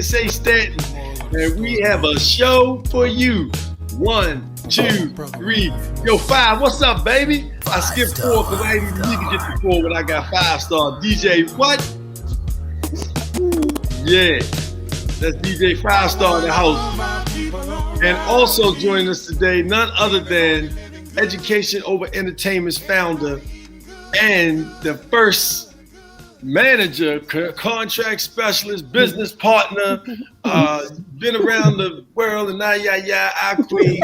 say Stanton, and we have a show for you. 1, 2, 3. Yo, 5, what's up, baby? I skipped 4 because I didn't need to get to 4 when I got 5-star. DJ, what? Yeah, that's DJ 5-star in the house. And also joining us today, none other than Education Over Entertainment's founder and the first manager, contract specialist, business partner, been around the world, and now our queen,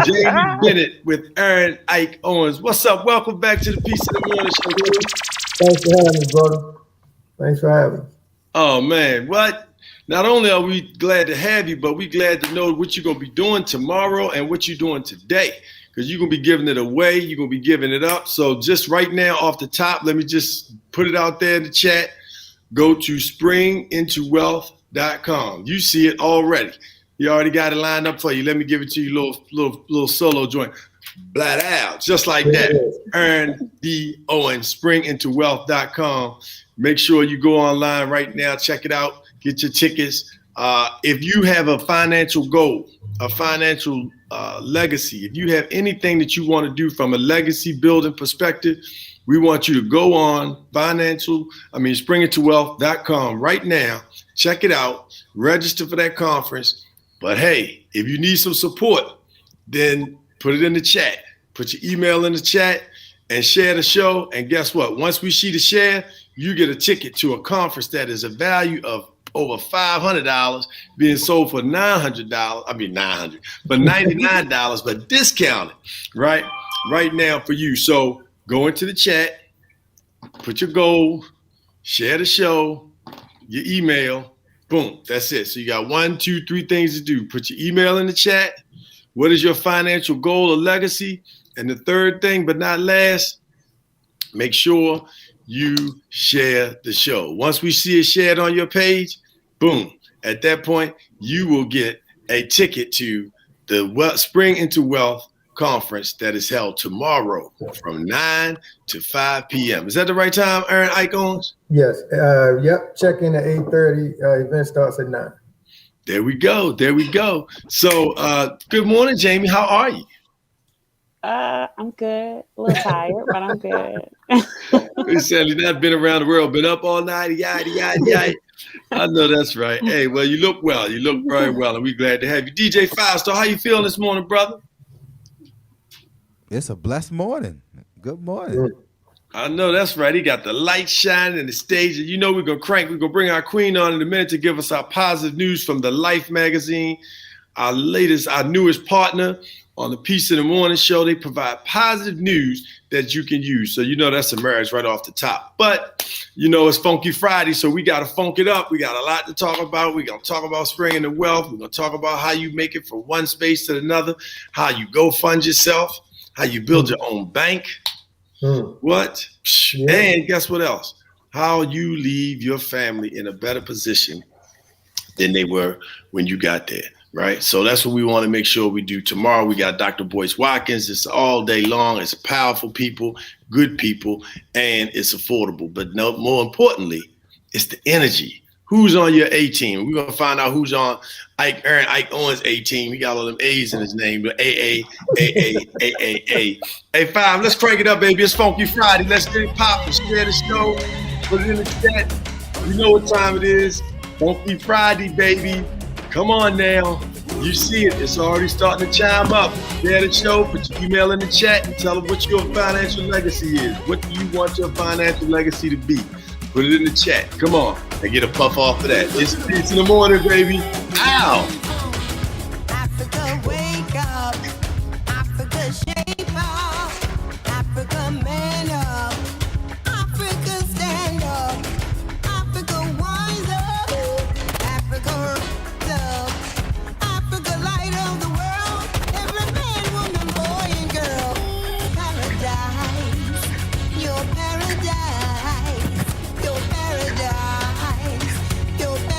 Jamie Bennett with Aaron Ike Owens. What's up? Welcome back to the Peace in the Morning Show. Thanks for having me, brother. Thanks for having me. Oh, man. What? Not only are we glad to have you, but we glad to know what you're going to be doing tomorrow and what you're doing today. Because you're going to be giving it away. You're going to be giving it up. So just right now off the top, let me just put it out there in the chat. Go to springintowealth.com. You see it already. He already got it lined up for you. Let me give it to you, little solo joint. Blat out, just like that. Aaron D. Owens, springintowealth.com. Make sure you go online right now. Check it out. Get your tickets. If you have a financial goal, a financial legacy, if you have anything that you want to do from a legacy building perspective, we want you to go on springintowealth.com right now. Check it out. Register for that conference. But hey, if you need some support, then put it in the chat. Put your email in the chat and share the show. And guess what? Once we see the share, you get a ticket to a conference that is a value of over $500 being sold for $900. I mean, for $99, but discounted, right now for you. So go into the chat, put your goal, share the show, your email, boom, that's it. So you got 1, 2, 3 things to do. Put your email in the chat. What is your financial goal or legacy? And the third thing, but not last, make sure you share the show. Once we see it shared on your page, boom, at that point, you will get a ticket to the Spring into Wealth conference that is held tomorrow from 9 to 5 p.m. Is that the right time, Aaron Ike Owens? Yes. Yep. Check in at 8:30. Event starts at 9. There we go. So good morning, Jamie. How are you? I'm good. A little tired, but I'm good. You said you've not been around the world, been up all night, yada. I know that's right. Hey, well, you look well. You look very well, and we're glad to have you. DJ 5-star, how you feeling this morning, brother? It's a blessed morning. Good morning. I know that's right. He got the light shining in the stage. And you know we're going to crank. We're going to bring our queen on in a minute to give us our positive news from the Life magazine, our newest partner on the Peace in the Morning show. They provide positive news that you can use. So you know that's a marriage right off the top. But you know it's Funky Friday, so we got to funk it up. We got a lot to talk about. We're going to talk about Spring into Wealth. We're going to talk about how you make it from one space to another, how you go fund yourself, how you build your own bank. What? Yeah. And guess what else? How you leave your family in a better position than they were when you got there, right? So that's what we want to make sure we do tomorrow. We got Dr. Boyce Watkins. It's all day long. It's powerful people, good people, and it's affordable. But no, more importantly, it's the energy. Who's on your A team? We're going to find out who's on Aaron Ike Owens' A team. He got all them A's in his name. A. Hey, 5, let's crank it up, baby. It's Funky Friday. Let's get it poppin'. Share the show. Put it in the chat. You know what time it is. Funky Friday, baby. Come on now. You see it. It's already starting to chime up. Share the show. Put your email in the chat and tell them what your financial legacy is. What do you want your financial legacy to be? Put it in the chat. Come on. And get a puff off of that. It's Peace in the Morning, baby. Ow. Africa, wake up. Africa, shape up. Africa, man up. Africa, stand up. Africa, wise up. Africa, rise up. Africa, light of the world. Every man, woman, boy, and girl. Paradise. Your paradise. Your paradise. Your paradise.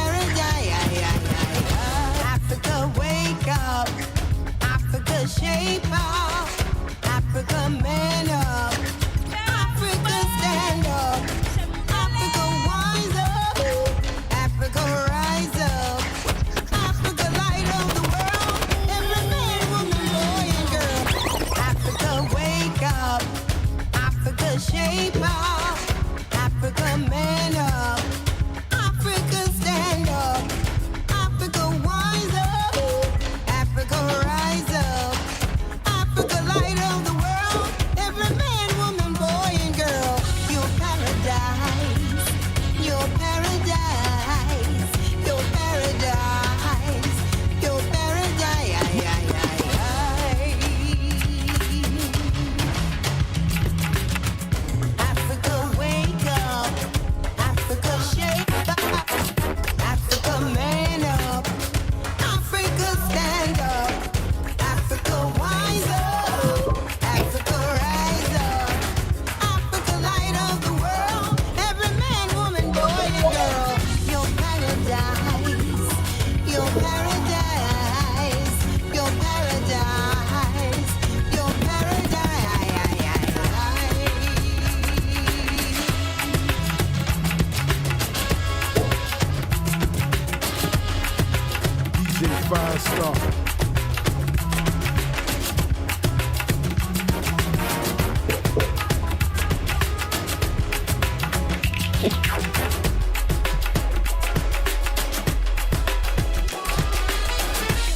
your paradise, your paradise, your paradise. DJ Five Star.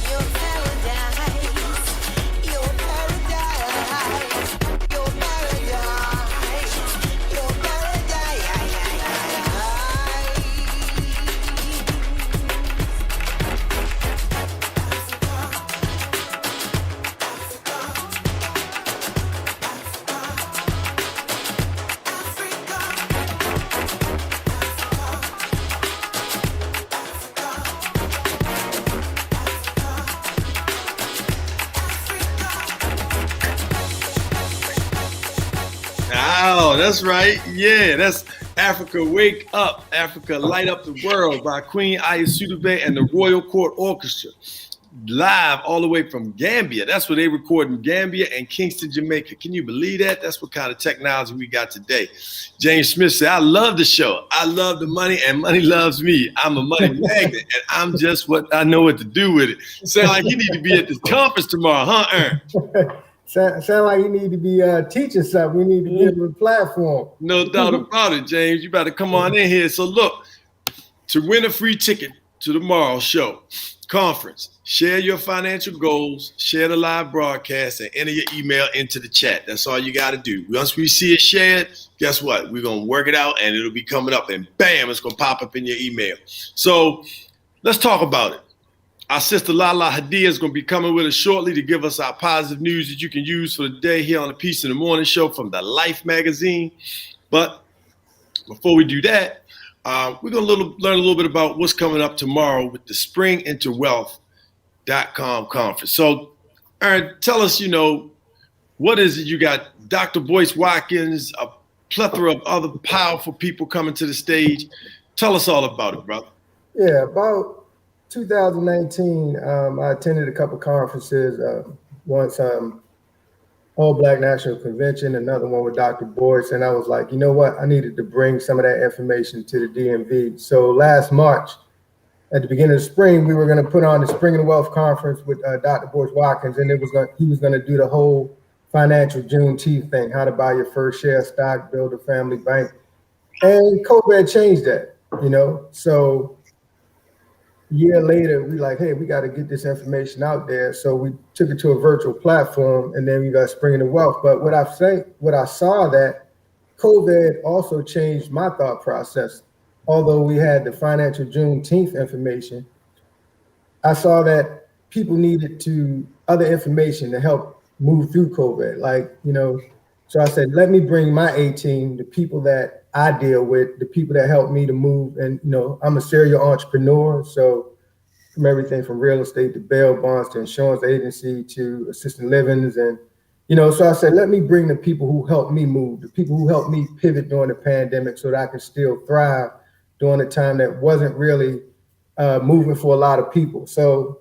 Your paradise, your paradise, your paradise, your Oh, that's right. Yeah, that's Africa Wake Up, Africa Light Up the World by Queen Ayesudebe and the Royal Court Orchestra. Live all the way from Gambia. That's where they record in Gambia and Kingston, Jamaica. Can you believe that? That's what kind of technology we got today. James Smith said, I love the show. I love the money and money loves me. I'm a money magnet and I'm just what I know what to do with it. Sound like you need to be at this conference tomorrow, huh, Ern? Sound like you need to be teaching something. We need to give them a platform. No doubt about it, James. You better come on in here. So look, to win a free ticket to tomorrow's show, conference, share your financial goals, share the live broadcast, and enter your email into the chat. That's all you got to do. Once we see it shared, guess what? We're going to work it out, and it'll be coming up, and bam, it's going to pop up in your email. So let's talk about it. Our sister Lala Hadia is going to be coming with us shortly to give us our positive news that you can use for the day here on the Peace in the Morning show from the Life magazine. But before we do that, we're going to learn a little bit about what's coming up tomorrow with the springintowealth.com conference. So, Aaron, tell us, what is it? You got Dr. Boyce Watkins, a plethora of other powerful people coming to the stage. Tell us all about it, brother. Yeah, about 2019, I attended a couple conferences. Once All Black National Convention, another one with Dr. Boyce, and I was like, you know what? I needed to bring some of that information to the DMV. So last March, at the beginning of spring, we were going to put on the Spring in the Wealth Conference with Dr. Boyce Watkins, and he was going to do the whole financial Juneteenth thing, how to buy your first share of stock, build a family bank. And COVID changed that, So a year later, we like, hey, we got to get this information out there. So we took it to a virtual platform, and then we got Spring in the Wealth. But what I saw that COVID also changed my thought process. Although we had the financial Juneteenth information, I saw that people needed other information to help move through COVID. So I said, let me bring my A team, the people that I deal with, the people that help me to move. And, I'm a serial entrepreneur. So from everything from real estate to bail bonds to insurance agency to assisted livings. And, so I said, let me bring the people who helped me move, the people who helped me pivot during the pandemic so that I could still thrive during a time that wasn't really moving for a lot of people. So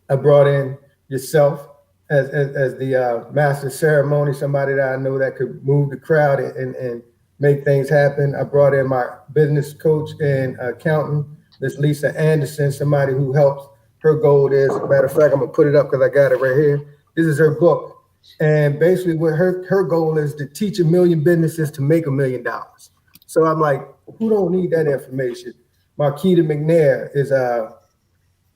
I brought in yourself as the master of ceremony, somebody that I know that could move the crowd and make things happen. I brought in my business coach and accountant, Miss Lisa Anderson, somebody who helps. Her goal is, as a matter of fact, I'm gonna put it up because I got it right here. This is her book. And basically what her goal is to teach 1 million businesses to make $1 million. So I'm like, who don't need that information? Marquita McNair is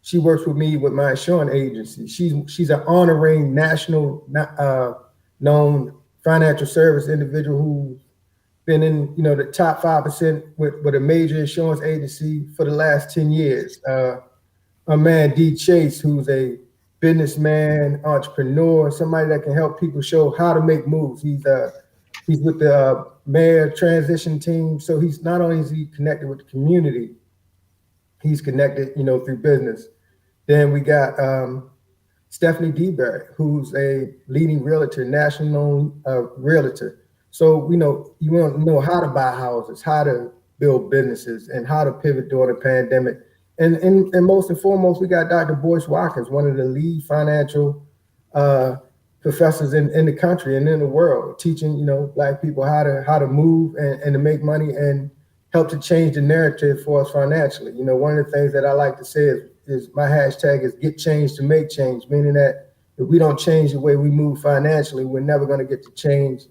she works with me with my insurance agency. She's an honoring national known financial service individual who's been in the top 5% with a major insurance agency for the last 10 years. My man D Chase, who's a businessman, entrepreneur, somebody that can help people show how to make moves. He's with the mayor transition team. So he's not only is he connected with the community, he's connected, through business. Then we got Stephanie DeBerry, who's a leading realtor, national realtor. So you want to know how to buy houses, how to build businesses, and how to pivot during the pandemic. And most and foremost, we got Dr. Boyce Watkins, one of the lead financial professors in the country and in the world, teaching, you know, Black people how to move and to make money and help to change the narrative for us financially. You know, one of the things that I like to say is my hashtag is get change to make change, meaning that if we don't change the way we move financially, we're never going to get the change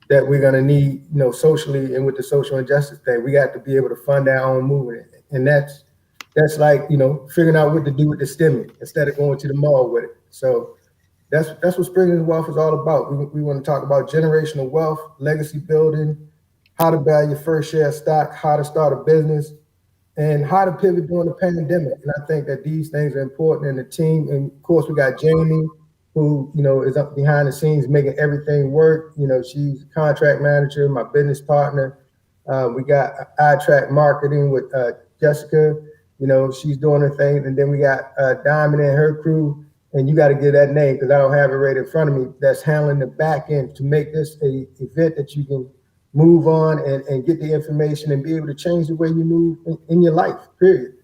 that we're going to need, you know, socially. And with the social injustice thing, we got to be able to fund our own movement. And that's like, you know, figuring out what to do with the stimmy instead of going to the mall with it. So that's what Spring and Wealth is all about. We want to talk about generational wealth, legacy building, how to buy your first share of stock, how to start a business, and how to pivot during the pandemic. And I think that these things are important in the team. And of course, we got Jamie, who, you know, is up behind the scenes making everything work. You know, she's a contract manager, my business partner. We got iTrack Marketing with Jessica. You know, she's doing her thing. And then we got Diamond and her crew. And you got to get that name because I don't have it right in front of me. That's handling the back end to make this a event that you can move on and get the information and be able to change the way you move in your life, period.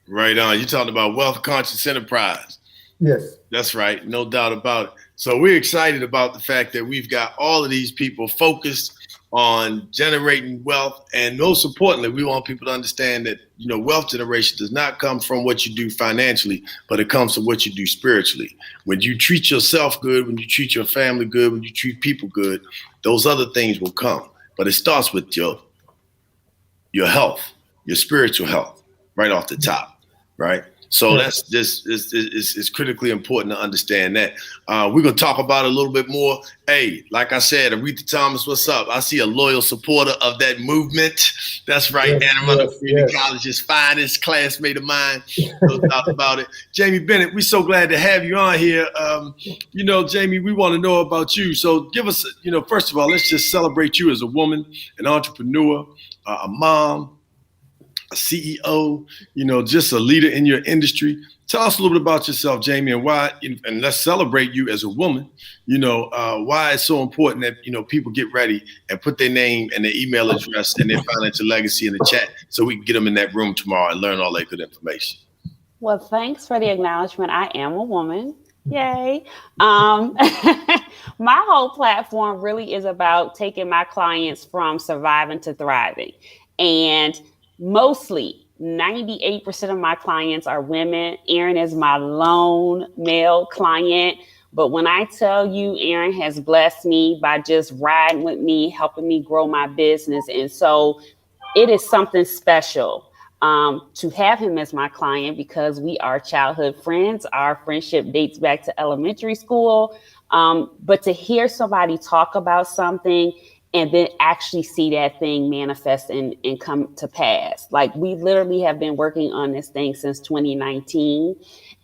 Right on. You're talking about Wealth Conscious Enterprise. Yes. That's right. No doubt about it. So we're excited about the fact that we've got all of these people focused on generating wealth. And most importantly, we want people to understand that, you know, wealth generation does not come from what you do financially, but it comes from what you do spiritually. When you treat yourself good, when you treat your family good, when you treat people good, those other things will come. But it starts with your health, your spiritual health, right off the top, right? So that's just it's critically important to understand that. We're going to talk about it a little bit more. Hey, like I said, Aretha Thomas, what's up? I see a loyal supporter of that movement. That's right. Anne Arundel Community College's finest classmate of mine. No doubt about it. Jamie Bennett, we're so glad to have you on here. You know, Jamie, we want to know about you. So give us, you know, first of all, let's just celebrate you as a woman, an entrepreneur, a mom, a CEO, you know, just a leader in your industry. Tell us a little bit about yourself, Jamie, and why, and let's celebrate you as a woman, you know, why it's so important that, you know, people get ready and put their name and their email address and their financial legacy in the chat so we can get them in that room tomorrow and learn all that good information. Well, thanks for the acknowledgement. I am a woman. Yay. My whole platform really is about taking my clients from surviving to thriving. And mostly 98% of my clients are women. Aaron is my lone male client. But when I tell you, Aaron has blessed me by just riding with me, helping me grow my business. And so it is something special to have him as my client because we are childhood friends. Our friendship dates back to elementary school. But to hear somebody talk about something and then actually see that thing manifest and come to pass. Like, we literally have been working on this thing since 2019.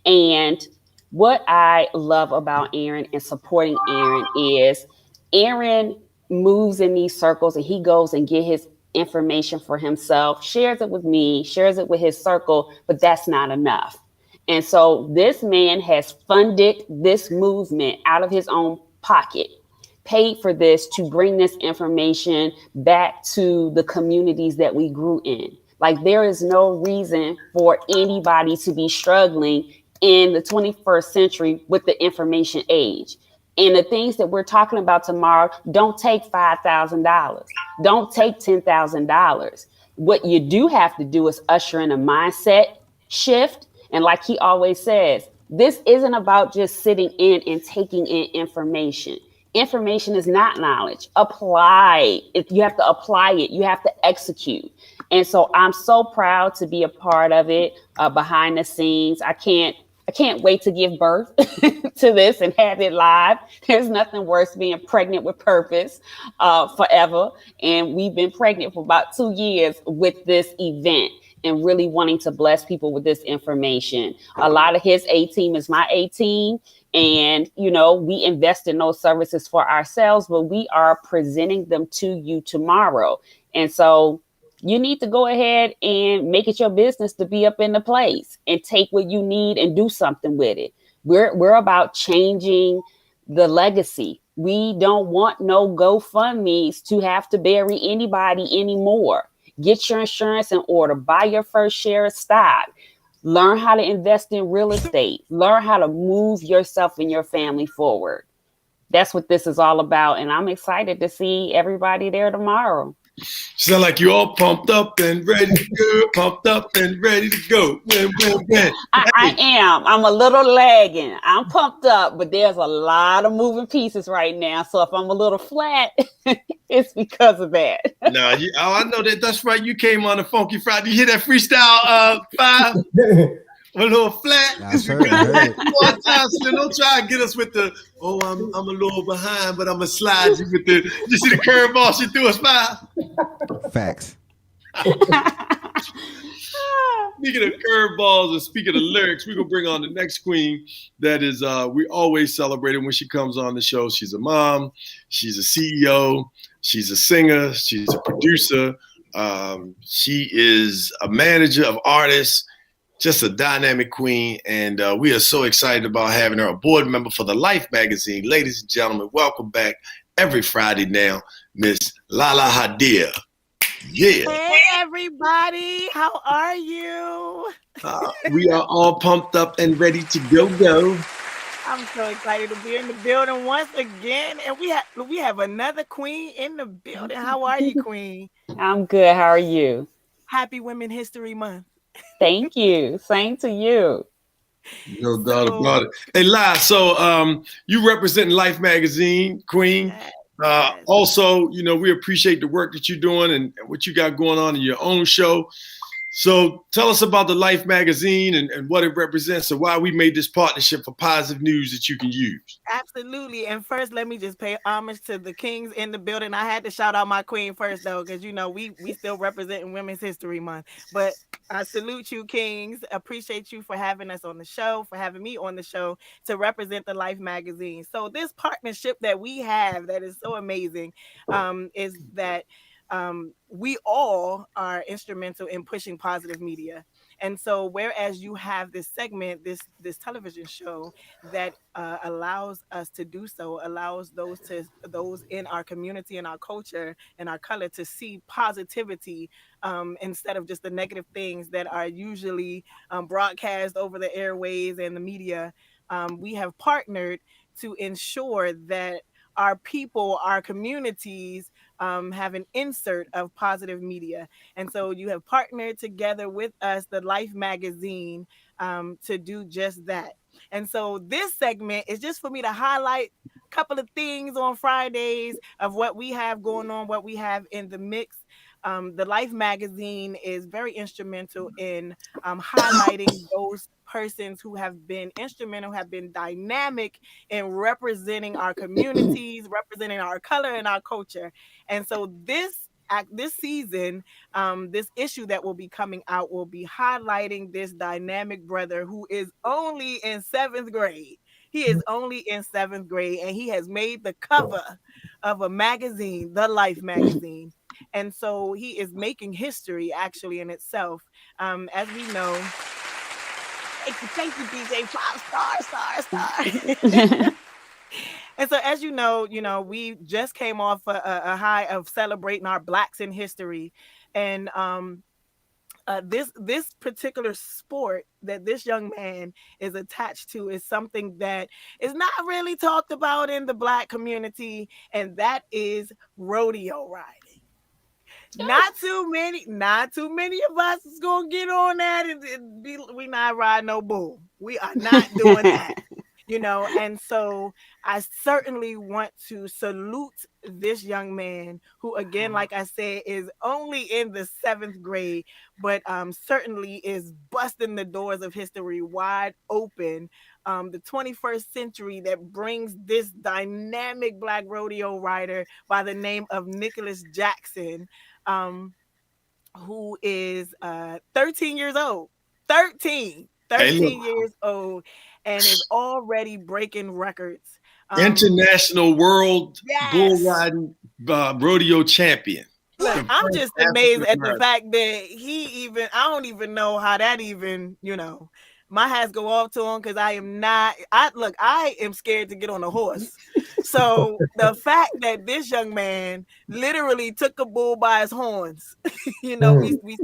And what I love about Aaron and supporting Aaron is Aaron moves in these circles and he goes and get his information for himself, shares it with me, shares it with his circle, but that's not enough. And so this man has funded this movement out of his own pocket, paid for this to bring this information back to the communities that we grew in. Like, there is no reason for anybody to be struggling in the 21st century with the information age. And the things that we're talking about tomorrow don't take $5,000. Don't take $10,000. What you do have to do is usher in a mindset shift. And like he always says, this isn't about just sitting in and taking in information. Information is not knowledge. Apply it. You have to apply it. You have to execute. And so I'm so proud to be a part of it behind the scenes. I can't wait to give birth to this and have it live. There's nothing worse being pregnant with purpose forever. And we've been pregnant for about 2 years with this event and really wanting to bless people with this information. A lot of his A team is my A team. And, you know, we invest in those services for ourselves, but we are presenting them to you tomorrow. And so you need to go ahead and make it your business to be up in the place and take what you need and do something with it. We're about changing the legacy. We don't want no GoFundMe's to have to bury anybody anymore. Get your insurance in order. Buy your first share of stock. Learn how to invest in real estate. Learn how to move yourself and your family forward. That's what this is all about. And I'm excited to see everybody there tomorrow. Sound like you all pumped up and ready to go. Pumped up and ready to go. Win. I am. I'm a little lagging. I'm pumped up, but there's a lot of moving pieces right now. So if I'm a little flat, it's because of that. No, I know that. That's right. You came on a Funky Friday. You hear that freestyle, Five? A little flat. I heard it. One time, so don't try and get us with the, I'm a little behind, but I'm going to slide you with the, you see the curveball she threw us, Five? Facts. Speaking of curveballs and speaking of lyrics, we're going to bring on the next queen that is, we always celebrate her when she comes on the show. She's a mom. She's a CEO. She's a singer. She's a producer. She is a manager of artists. Just a dynamic queen, and we are so excited about having her, a board member for the Life magazine. Ladies and gentlemen, welcome back every Friday now, Miss Lala Hadia. Yeah. Hey, everybody. How are you? We are all pumped up and ready to go. I'm so excited to be in the building once again, and we have another queen in the building. How are you, queen? I'm good. How are you? Happy Women History Month. Thank you. Same to you. No doubt about it. Hey, La, so you represent Life magazine, queen. Yes. Also, we appreciate the work that you're doing and what you got going on in your own show. So tell us about the Life magazine and what it represents and why we made this partnership for positive news that you can use. Absolutely. And first, let me just pay homage to the kings in the building. I had to shout out my queen first, though, because, we still representing Women's History Month. But I salute you, kings. Appreciate you for having us on the show, for having me on the show to represent the Life magazine. So this partnership that we have that is so amazing is that we all are instrumental in pushing positive media. And so whereas you have this segment, this television show that allows us to do so, allows those in our community and our culture and our color to see positivity instead of just the negative things that are usually broadcast over the airways and the media, we have partnered to ensure that our people, our communities have an insert of positive media. And so you have partnered together with us, the Life magazine, to do just that. And so this segment is just for me to highlight a couple of things on Fridays of what we have going on, what we have in the mix. The Life magazine is very instrumental in highlighting those persons who have been instrumental, have been dynamic in representing our communities, representing our color and our culture. And so this season, this issue that will be coming out will be highlighting this dynamic brother who is only in 7th grade. He is only in 7th grade, and he has made the cover of a magazine, the Life magazine. And so he is making history actually in itself. As we know, thank you, DJ, 5 star. And so, as you know, we just came off a high of celebrating our Blacks in history. And this particular sport that this young man is attached to is something that is not really talked about in the Black community, and that is rodeo riding. Not too many of us is gonna get on that and we not ride no bull. We are not doing that. And so I certainly want to salute this young man who, again, like I said, is only in the 7th grade, but certainly is busting the doors of history wide open. The 21st century that brings this dynamic Black rodeo rider by the name of Nicholas Jackson, who is 13 years old. 13 years old, and is already breaking records. International World Bull Riding Rodeo Champion. Look, I'm just amazed at the fact that I don't even know how that even, my hats go off to him because I am scared to get on a horse. So the fact that this young man literally took a bull by his horns, we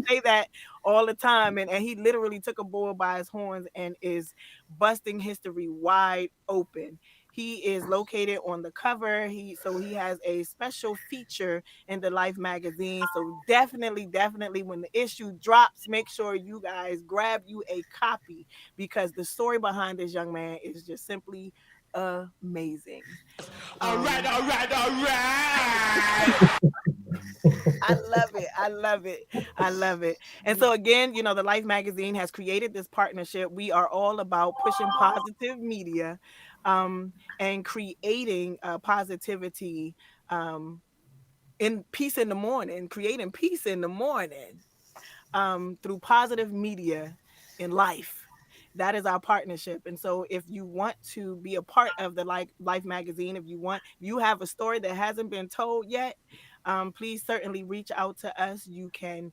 say that all the time, and he literally took a bull by his horns and is busting history wide open. He is located on the cover. He has a special feature in the Life magazine. So definitely, when the issue drops, make sure you guys grab you a copy because the story behind this young man is just simply amazing. All right. I love it. And so again, the Life magazine has created this partnership. We are all about pushing positive media and creating positivity in peace in the morning, creating peace in the morning through positive media in life. That is our partnership. And so if you want to be a part of the Life magazine, if you have a story that hasn't been told yet, please certainly reach out to us. You can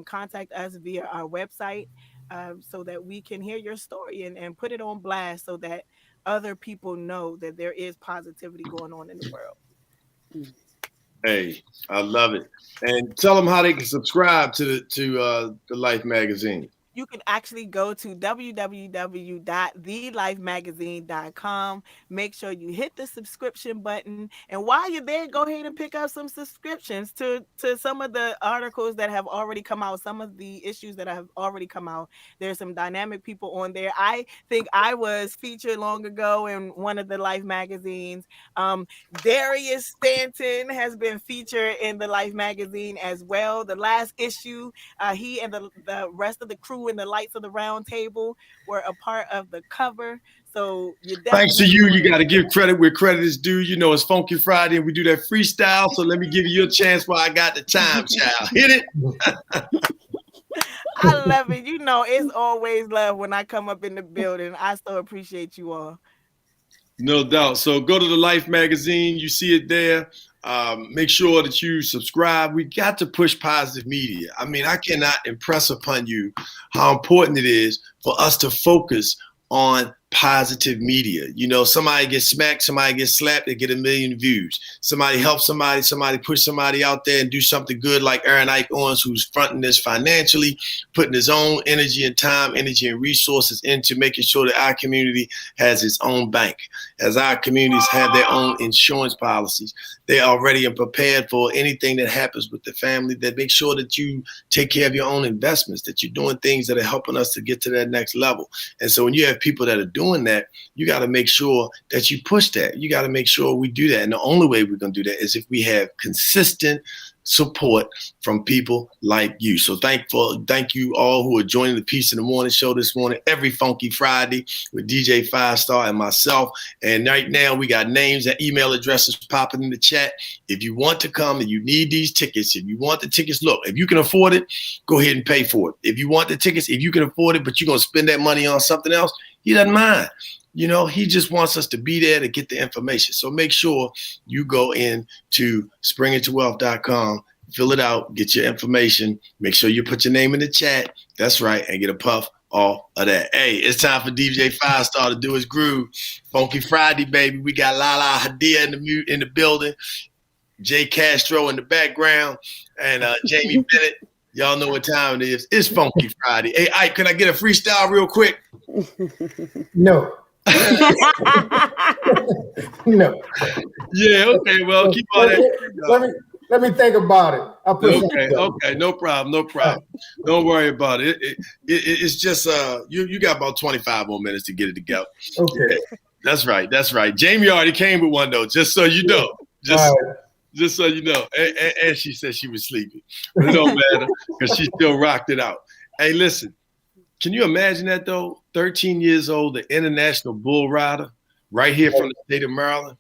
contact us via our website so that we can hear your story and put it on blast so that other people know that there is positivity going on in the world. Hey, I love it. And tell them how they can subscribe to the Life magazine. You can actually go to www.thelifemagazine.com. Make sure you hit the subscription button. And while you're there, go ahead and pick up some subscriptions to some of the articles that have already come out, some of the issues that have already come out. There's some dynamic people on there. I think I was featured long ago in one of the Life magazines. Darius Stanton has been featured in the Life magazine as well. The last issue, he and the rest of the crew and the Lights of the Round Table were a part of the cover. So thanks to you, you got to give credit where credit is due. It's Funky Friday and we do that freestyle. So let me give you your chance while I got the time, child. Hit it. I love it. It's always love when I come up in the building. I so appreciate you all. No doubt. So go to the Life magazine. You see it there. Make sure that you subscribe. We got to push positive media. I mean, I cannot impress upon you how important it is for us to focus on positive media. Somebody gets smacked, somebody gets slapped, they get 1 million views. Somebody helps somebody push somebody out there and do something good like Aaron Ike Owens, who's fronting this financially, putting his own energy and time, energy and resources into making sure that our community has its own bank, as our communities have their own insurance policies. They are ready and prepared for anything that happens with the family, that make sure that you take care of your own investments, that you're doing things that are helping us to get to that next level. And so when you have people that are doing that, you got to make sure that you push that. You got to make sure we do that. And the only way we're going to do that is if we have consistent support from people like you. So thank you all who are joining the Peace in the Morning show this morning, every Funky Friday with DJ 5-Star and myself. And right now we got names and email addresses popping in the chat. If you want to come and you need these tickets, if you want the tickets, look, if you can afford it, go ahead and pay for it. If you want the tickets, if you can afford it, but you're going to spend that money on something else, he doesn't mind. He just wants us to be there to get the information. So make sure you go in to springintowealth.com, fill it out, get your information. Make sure you put your name in the chat. That's right. And get a puff off of that. Hey, it's time for DJ 5-Star to do his groove. Funky Friday, baby. We got Lala Hadid in the building, Jay Castro in the background, and Jamie Bennett. Y'all know what time it is. It's Funky Friday. Hey, Ike, can I get a freestyle real quick? No. No. Yeah, okay. Well, keep on that. Let me think about it. Okay. No problem. Don't worry about it. It's just you got about 25 more minutes to get it together. Okay. That's right. Jamie already came with one though, just so you know. Just so you know. And she said she was sleeping. But it don't matter because she still rocked it out. Hey, listen. Can you imagine that though? 13 years old, the international bull rider, right here from the state of Maryland.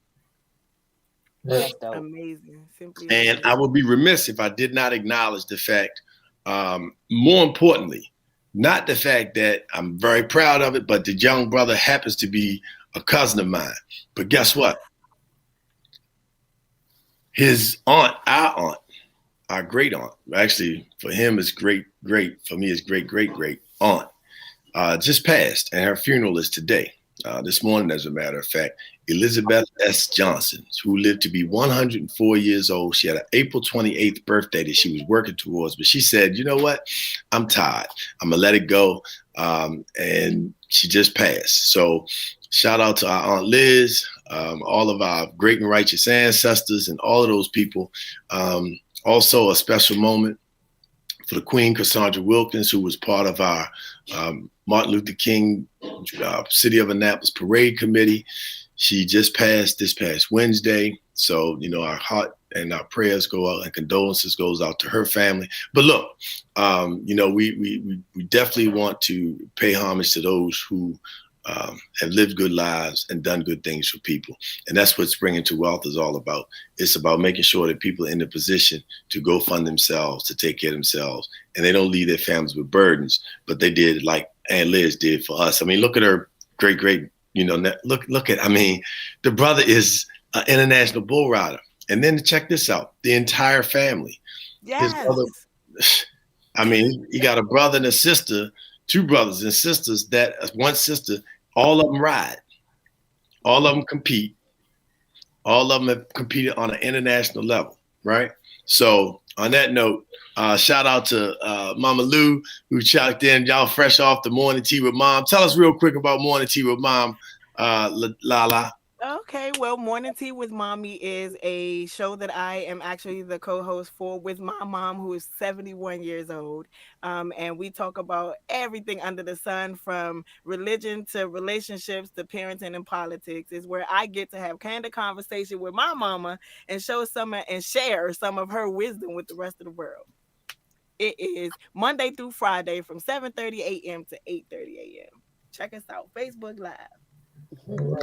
That's dope. Amazing. Simply and amazing. I would be remiss if I did not acknowledge the fact, more importantly, not the fact that I'm very proud of it, but the young brother happens to be a cousin of mine. But guess what? His aunt, our aunt, our great aunt. Actually, for him, it's great. For me, it's great aunt. Just passed, and her funeral is today. This morning, as a matter of fact, Elizabeth S. Johnson, who lived to be 104 years old. She had an April 28th birthday that she was working towards, but she said, you know what? I'm tired. I'm going to let it go. And she just passed. So shout out to our Aunt Liz, all of our great and righteous ancestors and all of those people. Also a special moment for the Queen Cassandra Wilkins, who was part of our Martin Luther King City of Annapolis Parade Committee. She just passed this past Wednesday. So, you know, our heart and our prayers go out and condolences goes out to her family. But look, you know, we definitely want to pay homage to those who have lived good lives and done good things for people. And that's what Spring Into Wealth is all about. It's about making sure that people are in the position to go fund themselves, to take care of themselves, and they don't leave their families with burdens, but they did like Aunt Liz did for us. I mean, look at her great, you know, look at, I mean, the brother is an international bull rider. And then check this out, the entire family. Yes. His brother, I mean, he got a brother and a sister, two brothers and sisters that one sister, all of them ride, all of them compete, all of them have competed on an international level, right? So on that note, shout out to Mama Lou, who checked in. Y'all fresh off the Morning Tea with Mom. Tell us real quick about Morning Tea with Mom, Lala. Okay, well, Morning Tea with Mommy is a show that I am actually the co-host for with my mom, who is 71 years old. And we talk about everything under the sun, from religion to relationships to parenting and politics. Is where I get to have candid conversation with my mama and share some of her wisdom with the rest of the world. It is Monday through Friday from 7:30 a.m. to 8:30 a.m. Check us out, Facebook Live. All right.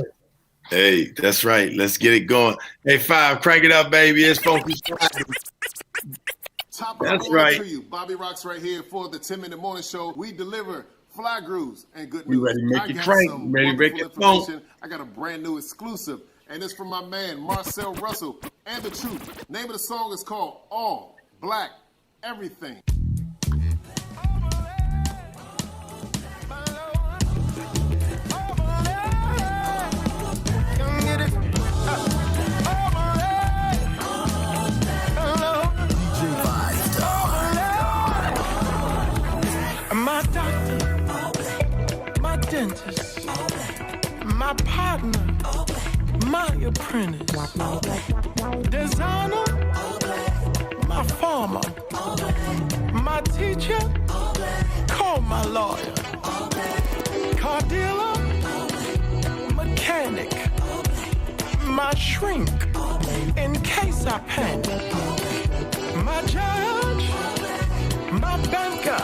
Hey, that's right. Let's get it going. Hey, Five, crank it up, baby. It's Funky Friday. Top of That's the morning right. to you. Bobby Rocks right here for the 10-minute morning show. We deliver fly grooves and good We news. ready to make I it got crank. some Ready to make wonderful it funk. information. I got a brand new exclusive, and it's from my man Marcel Russell and The Truth. Name of the song is called All Black Everything. My doctor, my dentist, my partner, my apprentice, designer, my farmer, my teacher, call my lawyer, car dealer, mechanic, my shrink, in case I panic, my judge, my banker,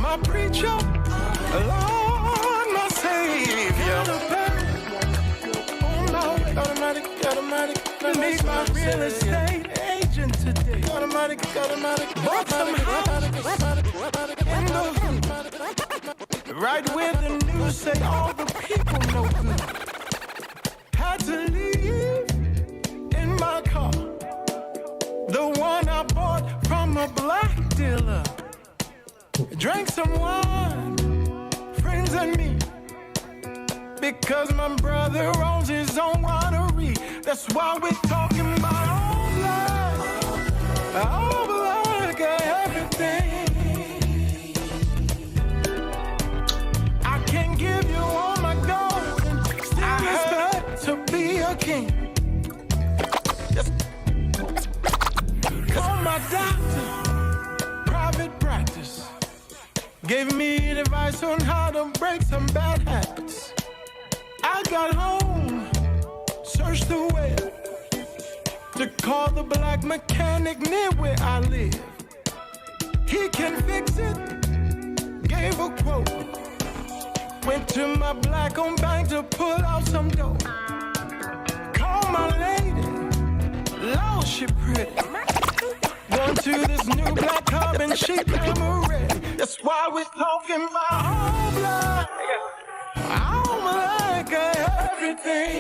my preacher, Lord, my Savior. Oh no, automatic. Need my real estate agent today. Automatic. Bought some houses in the hood. Right where the news say all the people know good. Had to leave in my car, the one I bought from a black dealer. Drank some wine, friends and me, because my brother owns his own winery. That's why we're talking about all black everything. I can give you all my gold and still expect to be a king. Just call my doctor, private practice. Gave me advice on how to break some bad habits. I got home, searched the web to call the black mechanic near where I live. He can fix it, gave a quote. Went to my black-owned bank to pull out some dough. Called my lady, Lord, she pretty. Going to this new black carbon, she came ready. That's why we're talking about all black everything.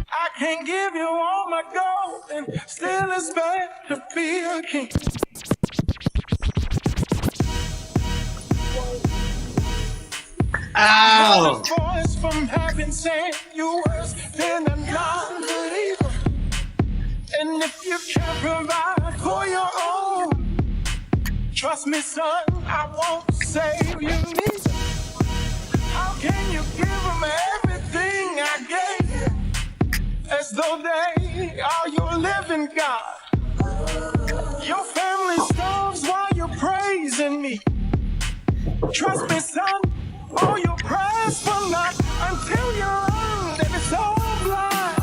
I can give you all my gold. and still it's bad to be a king. Ow! Voice from heaven saying you worse than a non-believer. And if you can't provide for your own, trust me, son, I won't save you neither. How can you give them everything I gave you as though they are your living God? Your family starves while you're praising me. Trust me, son, all your prayers for naught until you learn that it's all blind.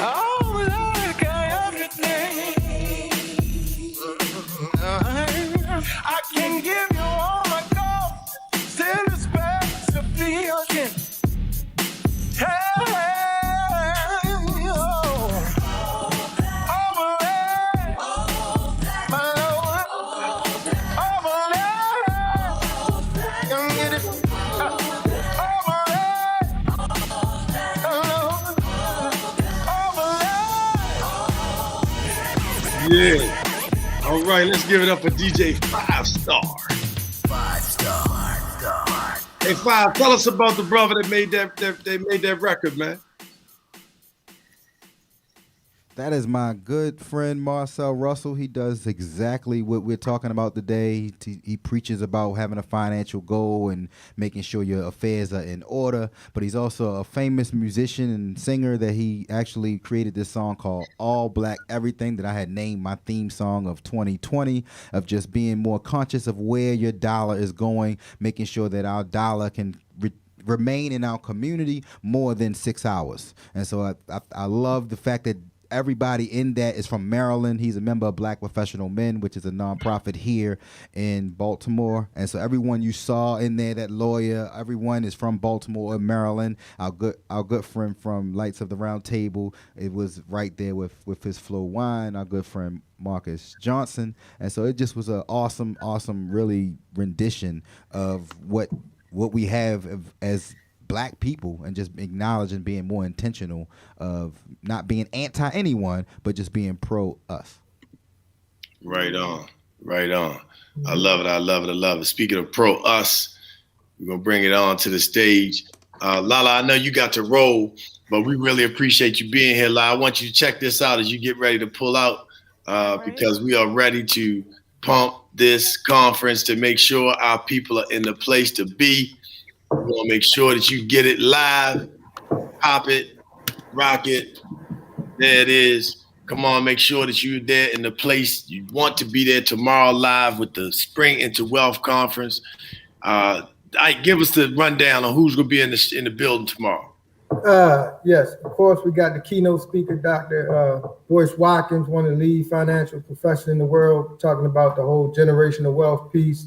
All like everything. I can give you all I got, still it's best to be again. Hey, Yeah. All right, let's give it up for DJ 5 Star. 5 Star. Hey, Five, tell us about the brother that made that record, man. That is my good friend Marcel Russell. He does exactly what we're talking about today. He preaches about having a financial goal and making sure your affairs are in order. But he's also a famous musician and singer that he actually created this song called All Black Everything that I had named my theme song of 2020, of just being more conscious of where your dollar is going, making sure that our dollar can remain in our community more than 6 hours. And so I love the fact that everybody in that is from Maryland. He's a member of Black Professional Men, which is a nonprofit here in Baltimore. And so everyone you saw in there, that lawyer, everyone is from Baltimore or Maryland. Our good friend from Lights of the Round Table, it was right there with his Flow Wine, our good friend Marcus Johnson. And so it just was an awesome, really rendition of what we have as Black people, and just acknowledging being more intentional of not being anti anyone, but just being pro us. Right on. I love it. Speaking of pro us, we're going to bring it on to the stage. Lala, I know you got to roll, but we really appreciate you being here, Lala. I want you to check this out as you get ready to pull out, because we are ready to pump this conference to make sure our people are in the place to be. We want to make sure that you get it live, pop it, rock it. There it is. Come on, make sure that you're there in the place you want to be there tomorrow live with the Spring into Wealth Conference. Give us the rundown on who's going to be in the building tomorrow. Yes, of course, we got the keynote speaker, Dr. Boyce Watkins, one of the lead financial professors in the world, talking about the whole generational wealth piece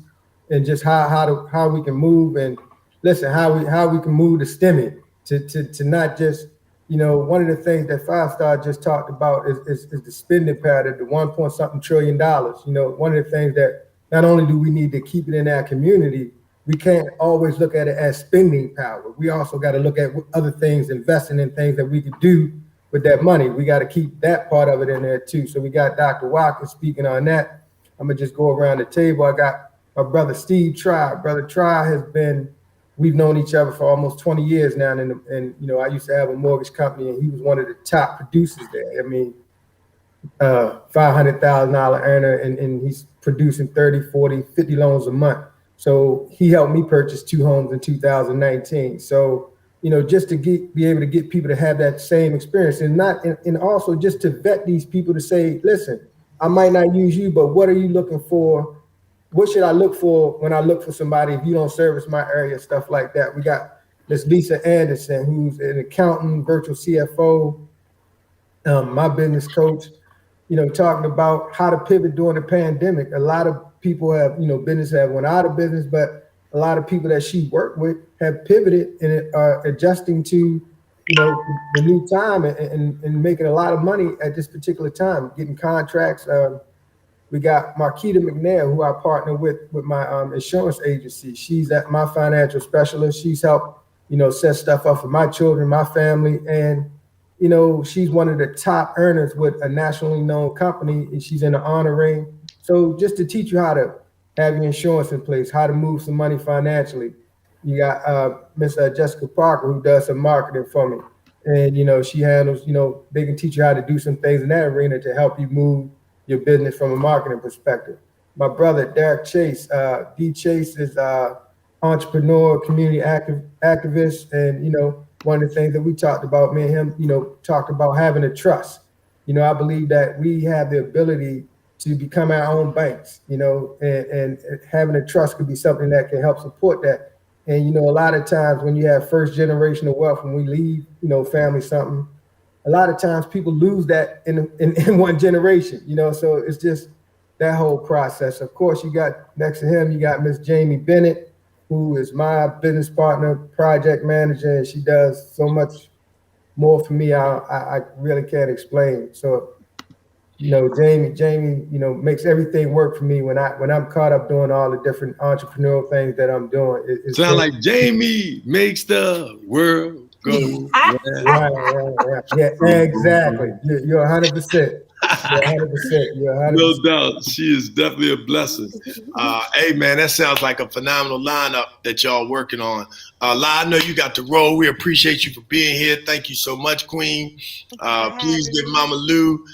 and just how we can move and listen, how we can move to stem it to not just, one of the things that 5 Star just talked about is the spending pattern, the $1.something trillion. One of the things that not only do we need to keep it in our community, we can't always look at it as spending power. We also got to look at other things, investing in things that we could do with that money. We got to keep that part of it in there too. So we got Dr. Watkins speaking on that. I'm gonna just go around the table. I got my brother Steve Try. Brother Try we've known each other for almost 20 years now. And I used to have a mortgage company and he was one of the top producers there. I mean, $500,000 earner and he's producing 30, 40, 50 loans a month. So he helped me purchase 2 homes in 2019. So, just to be able to get people to have that same experience and also just to vet these people to say, listen, I might not use you, but what are you looking for? What should I look for when I look for somebody if you don't service my area, stuff like that? We got Miss Lisa Anderson, who's an accountant, virtual CFO, my business coach, talking about how to pivot during the pandemic. A lot of people have, business have went out of business, but a lot of people that she worked with have pivoted and are adjusting to, the new time and making a lot of money at this particular time, getting contracts. We got Marquita McNair, who I partner with my insurance agency. She's my financial specialist. She's helped, set stuff up for my children, my family. And, you know, she's one of the top earners with a nationally known company, and she's in the honor ring. So just to teach you how to have your insurance in place, how to move some money financially. You got Miss Jessica Parker, who does some marketing for me. And, you know, she handles, you know, they can teach you how to do some things in that arena to help you move your business from a marketing perspective. My brother, Derek Chase, D Chase is entrepreneur, community activist. And, you know, one of the things that we talked about, me and him, you know, talked about having a trust. You know, I believe that we have the ability to become our own banks, you know, and having a trust could be something that can help support that. And, you know, a lot of times when you have first generational wealth, when we leave, you know, family something, a lot of times people lose that in one generation, you know, so it's just that whole process. Of course, you got next to him, you got Miss Jamie Bennett, who is my business partner, project manager, and she does so much more for me. I really can't explain. So, you know, Jamie, you know, makes everything work for me when I'm caught up doing all the different entrepreneurial things that I'm doing. Sound like Jamie makes the world go round. Right. Yeah, exactly. You're 100%. You're 100%. No doubt. She is definitely a blessing. Hey, man, that sounds like a phenomenal lineup that y'all working on. La, I know you got to roll. We appreciate you for being here. Thank you so much, Queen. Please give Mama Lou.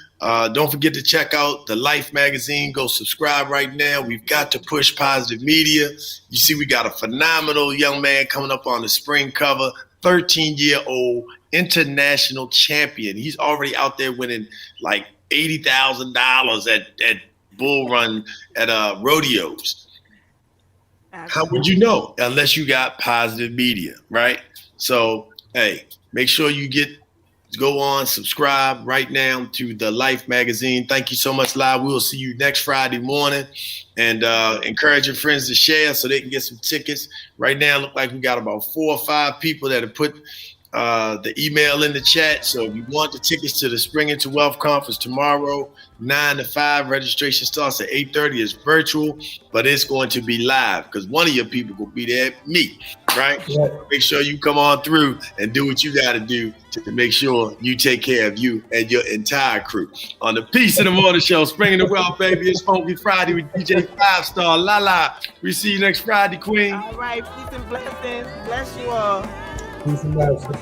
Don't forget to check out the Life magazine. Go subscribe right now. We've got to push positive media. You see, we got a phenomenal young man coming up on the spring cover, 13-year-old international champion. He's already out there winning like $80,000 at bull run at rodeos. How would you know unless you got positive media, right? So, hey, make sure you go on, subscribe right now to the Life magazine. Thank you so much, Live. We'll see you next Friday morning. And encourage your friends to share so they can get some tickets. Right now, it looks like we got about 4 or 5 people that have put the email in the chat. So if you want the tickets to the Spring into Wealth Conference tomorrow, 9 to 5, registration starts at 8:30. It's virtual, but it's going to be live because one of your people will be there, me, right? Yeah. Make sure you come on through and do what you got to do to make sure you take care of you and your entire crew. On the Peace in the Morning Show, Spring into Wealth, baby. It's Funky Friday with DJ 5-Star. La. We see you next Friday, Queen. All right. Peace and blessings. Bless you all. Peace and blessings.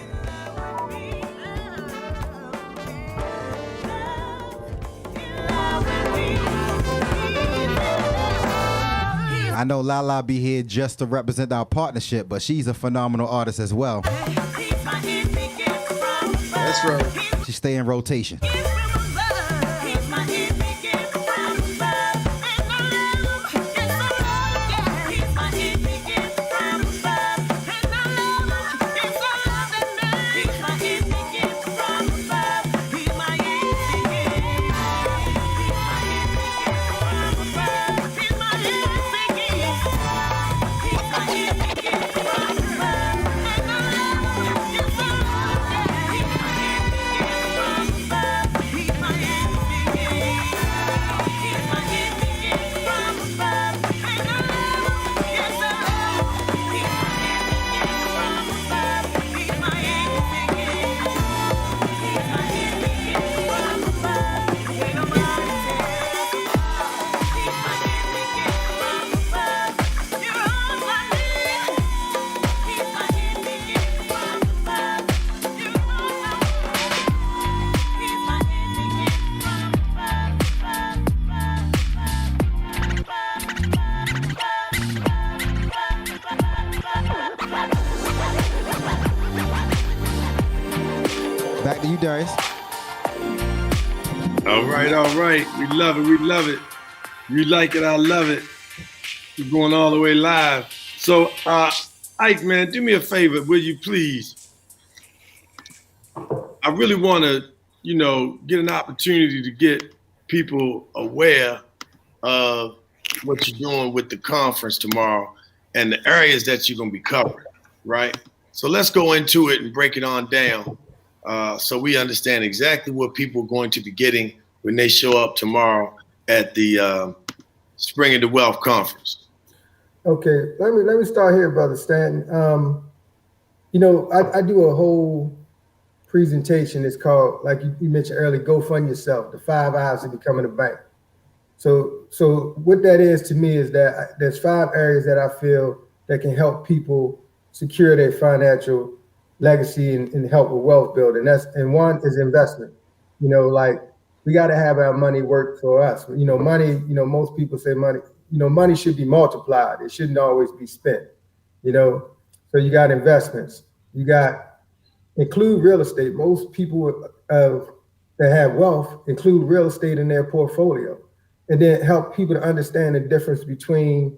I know Lala be here just to represent our partnership, but she's a phenomenal artist as well. That's right. She stay in rotation. Back to you, Darius. All right. We love it. You like it, I love it. We're going all the way live. So, Ike, man, do me a favor, will you please? I really want to, get an opportunity to get people aware of what you're doing with the conference tomorrow and the areas that you're going to be covering, right? So let's go into it and break it on down. So we understand exactly what people are going to be getting when they show up tomorrow at the Spring into Wealth Conference. Okay, let me start here, Brother Stanton. I do a whole presentation is called, like you mentioned earlier, Go Fund Yourself, the 5 Hours of Becoming a Bank. So what that is to me is that there's 5 areas that I feel that can help people secure their financial legacy and help with wealth building. And one is investment. Like we got to have our money work for us. Money, most people say money, money should be multiplied. It shouldn't always be spent, So you got investments, you got include real estate. Most people that have wealth include real estate in their portfolio, and then help people to understand the difference between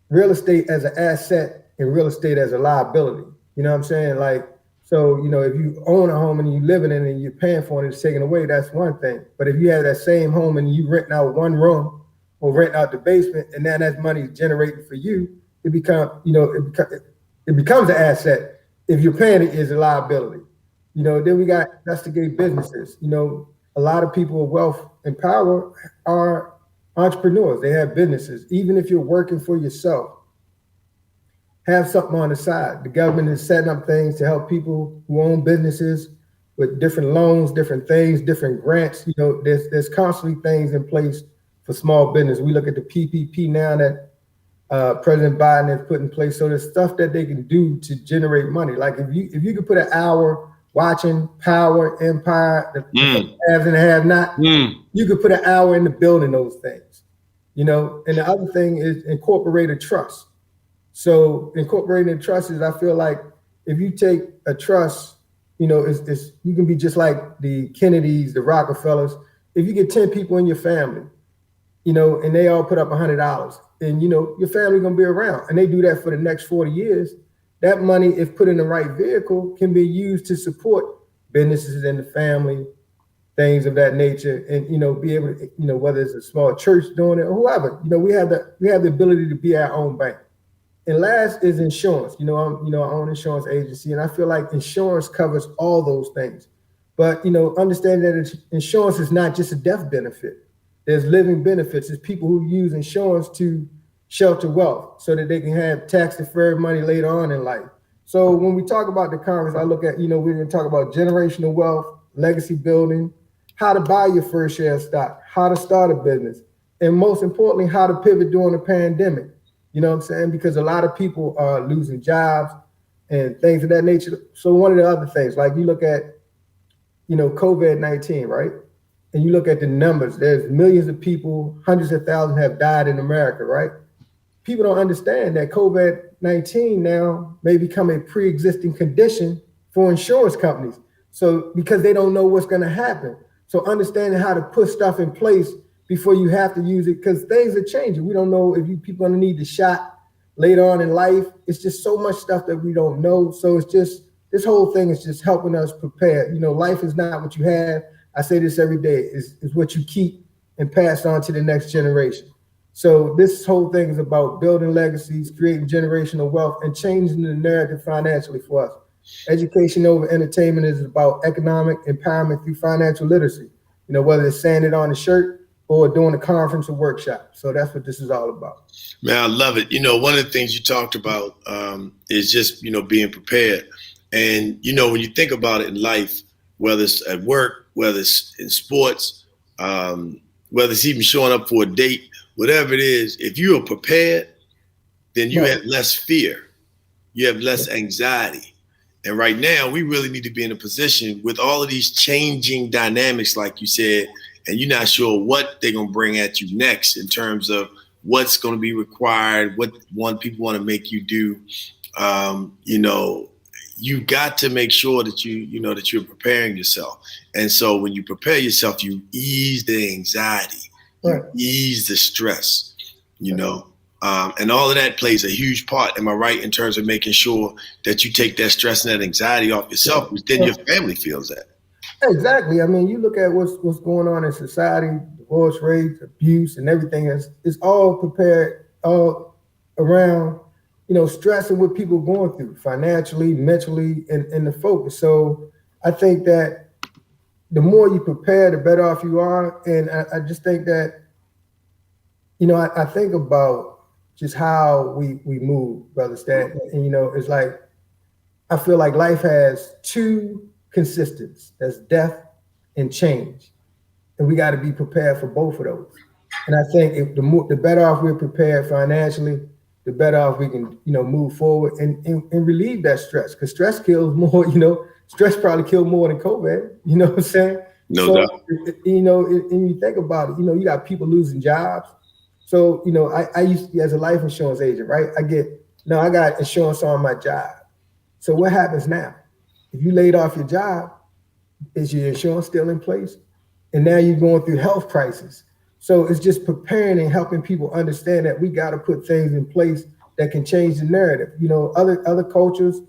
real estate as an asset and real estate as a liability. You know what I'm saying? Like, so, if you own a home and you live in it and you're paying for it and it's taken away, that's one thing. But if you have that same home and you rent out one room or rent out the basement, and then that money is generated for you, it becomes an asset. If you're paying it, is a liability. Then we got investigate businesses. A lot of people with wealth and power are entrepreneurs. They have businesses. Even if you're working for yourself, have something on the side. The government is setting up things to help people who own businesses with different loans, different things, different grants. There's constantly things in place for small business. We look at the PPP now that President Biden has put in place. So there's stuff that they can do to generate money. Like if you could put an hour watching Power, Empire, the haves and the have not, you could put an hour into building those things. And the other thing is incorporate a trust. So incorporating a trust is, I feel like if you take a trust, it's you can be just like the Kennedys, the Rockefellers. If you get 10 people in your family, and they all put up $100, and your family gonna be around, and they do that for the next 40 years. That money, if put in the right vehicle, can be used to support businesses in the family, things of that nature, and be able to, whether it's a small church doing it or whoever, we have the ability to be our own bank. And last is insurance. I own an insurance agency, and I feel like insurance covers all those things. But understand that insurance is not just a death benefit. There's living benefits. There's people who use insurance to shelter wealth so that they can have tax deferred money later on in life. So when we talk about the conference, I look at, we're going to talk about generational wealth, legacy building, how to buy your first share of stock, how to start a business, and most importantly, how to pivot during the pandemic. You know what I'm saying? Because a lot of people are losing jobs and things of that nature. So one of the other things, like you look at, COVID-19, right? And you look at the numbers, there's millions of people, hundreds of thousands have died in America, right? People don't understand that COVID-19 now may become a pre-existing condition for insurance companies. So because they don't know what's going to happen. So understanding how to put stuff in place before you have to use it, because things are changing. We don't know if people are going to need the shot later on in life. It's just so much stuff that we don't know. So it's just, this whole thing is just helping us prepare. Life is not what you have. I say this every day, is what you keep and pass on to the next generation. So this whole thing is about building legacies, creating generational wealth, and changing the narrative financially for us. Education over entertainment is about economic empowerment through financial literacy, whether it's saying it on a shirt or doing a conference or workshop. So that's what this is all about. Man, I love it. One of the things you talked about is just, being prepared. And, when you think about it in life, whether it's at work, whether it's in sports, whether it's even showing up for a date, whatever it is, if you are prepared, then you have less fear. You have less anxiety. And right now, we really need to be in a position with all of these changing dynamics, like you said, and you're not sure what they're going to bring at you next in terms of what's going to be required, what people want to make you do. You got to make sure that that you're preparing yourself. And so when you prepare yourself, you ease the anxiety, you ease the stress, and all of that plays a huge part. Am I right? In terms of making sure that you take that stress and that anxiety off yourself, because then your family feels that. Exactly. I mean, you look at what's going on in society, divorce rates, abuse, and everything is all prepared, all around, stress and what people are going through financially, mentally, and the focus. So I think that the more you prepare, the better off you are. And I just think that, I think about just how we move, Brother Stan. And, it's like, I feel like life has two consistent. That's death and change. And we got to be prepared for both of those. And I think if the better off we're prepared financially, the better off we can, move forward and relieve that stress. Because stress kills more, stress probably killed more than COVID. You know what I'm saying? No doubt. And you think about it, you got people losing jobs. So, I used to, as a life insurance agent, right? I got insurance on my job. So what happens now? If you laid off your job, is your insurance still in place? And now you're going through health crisis. So it's just preparing and helping people understand that we got to put things in place that can change the narrative. Other cultures,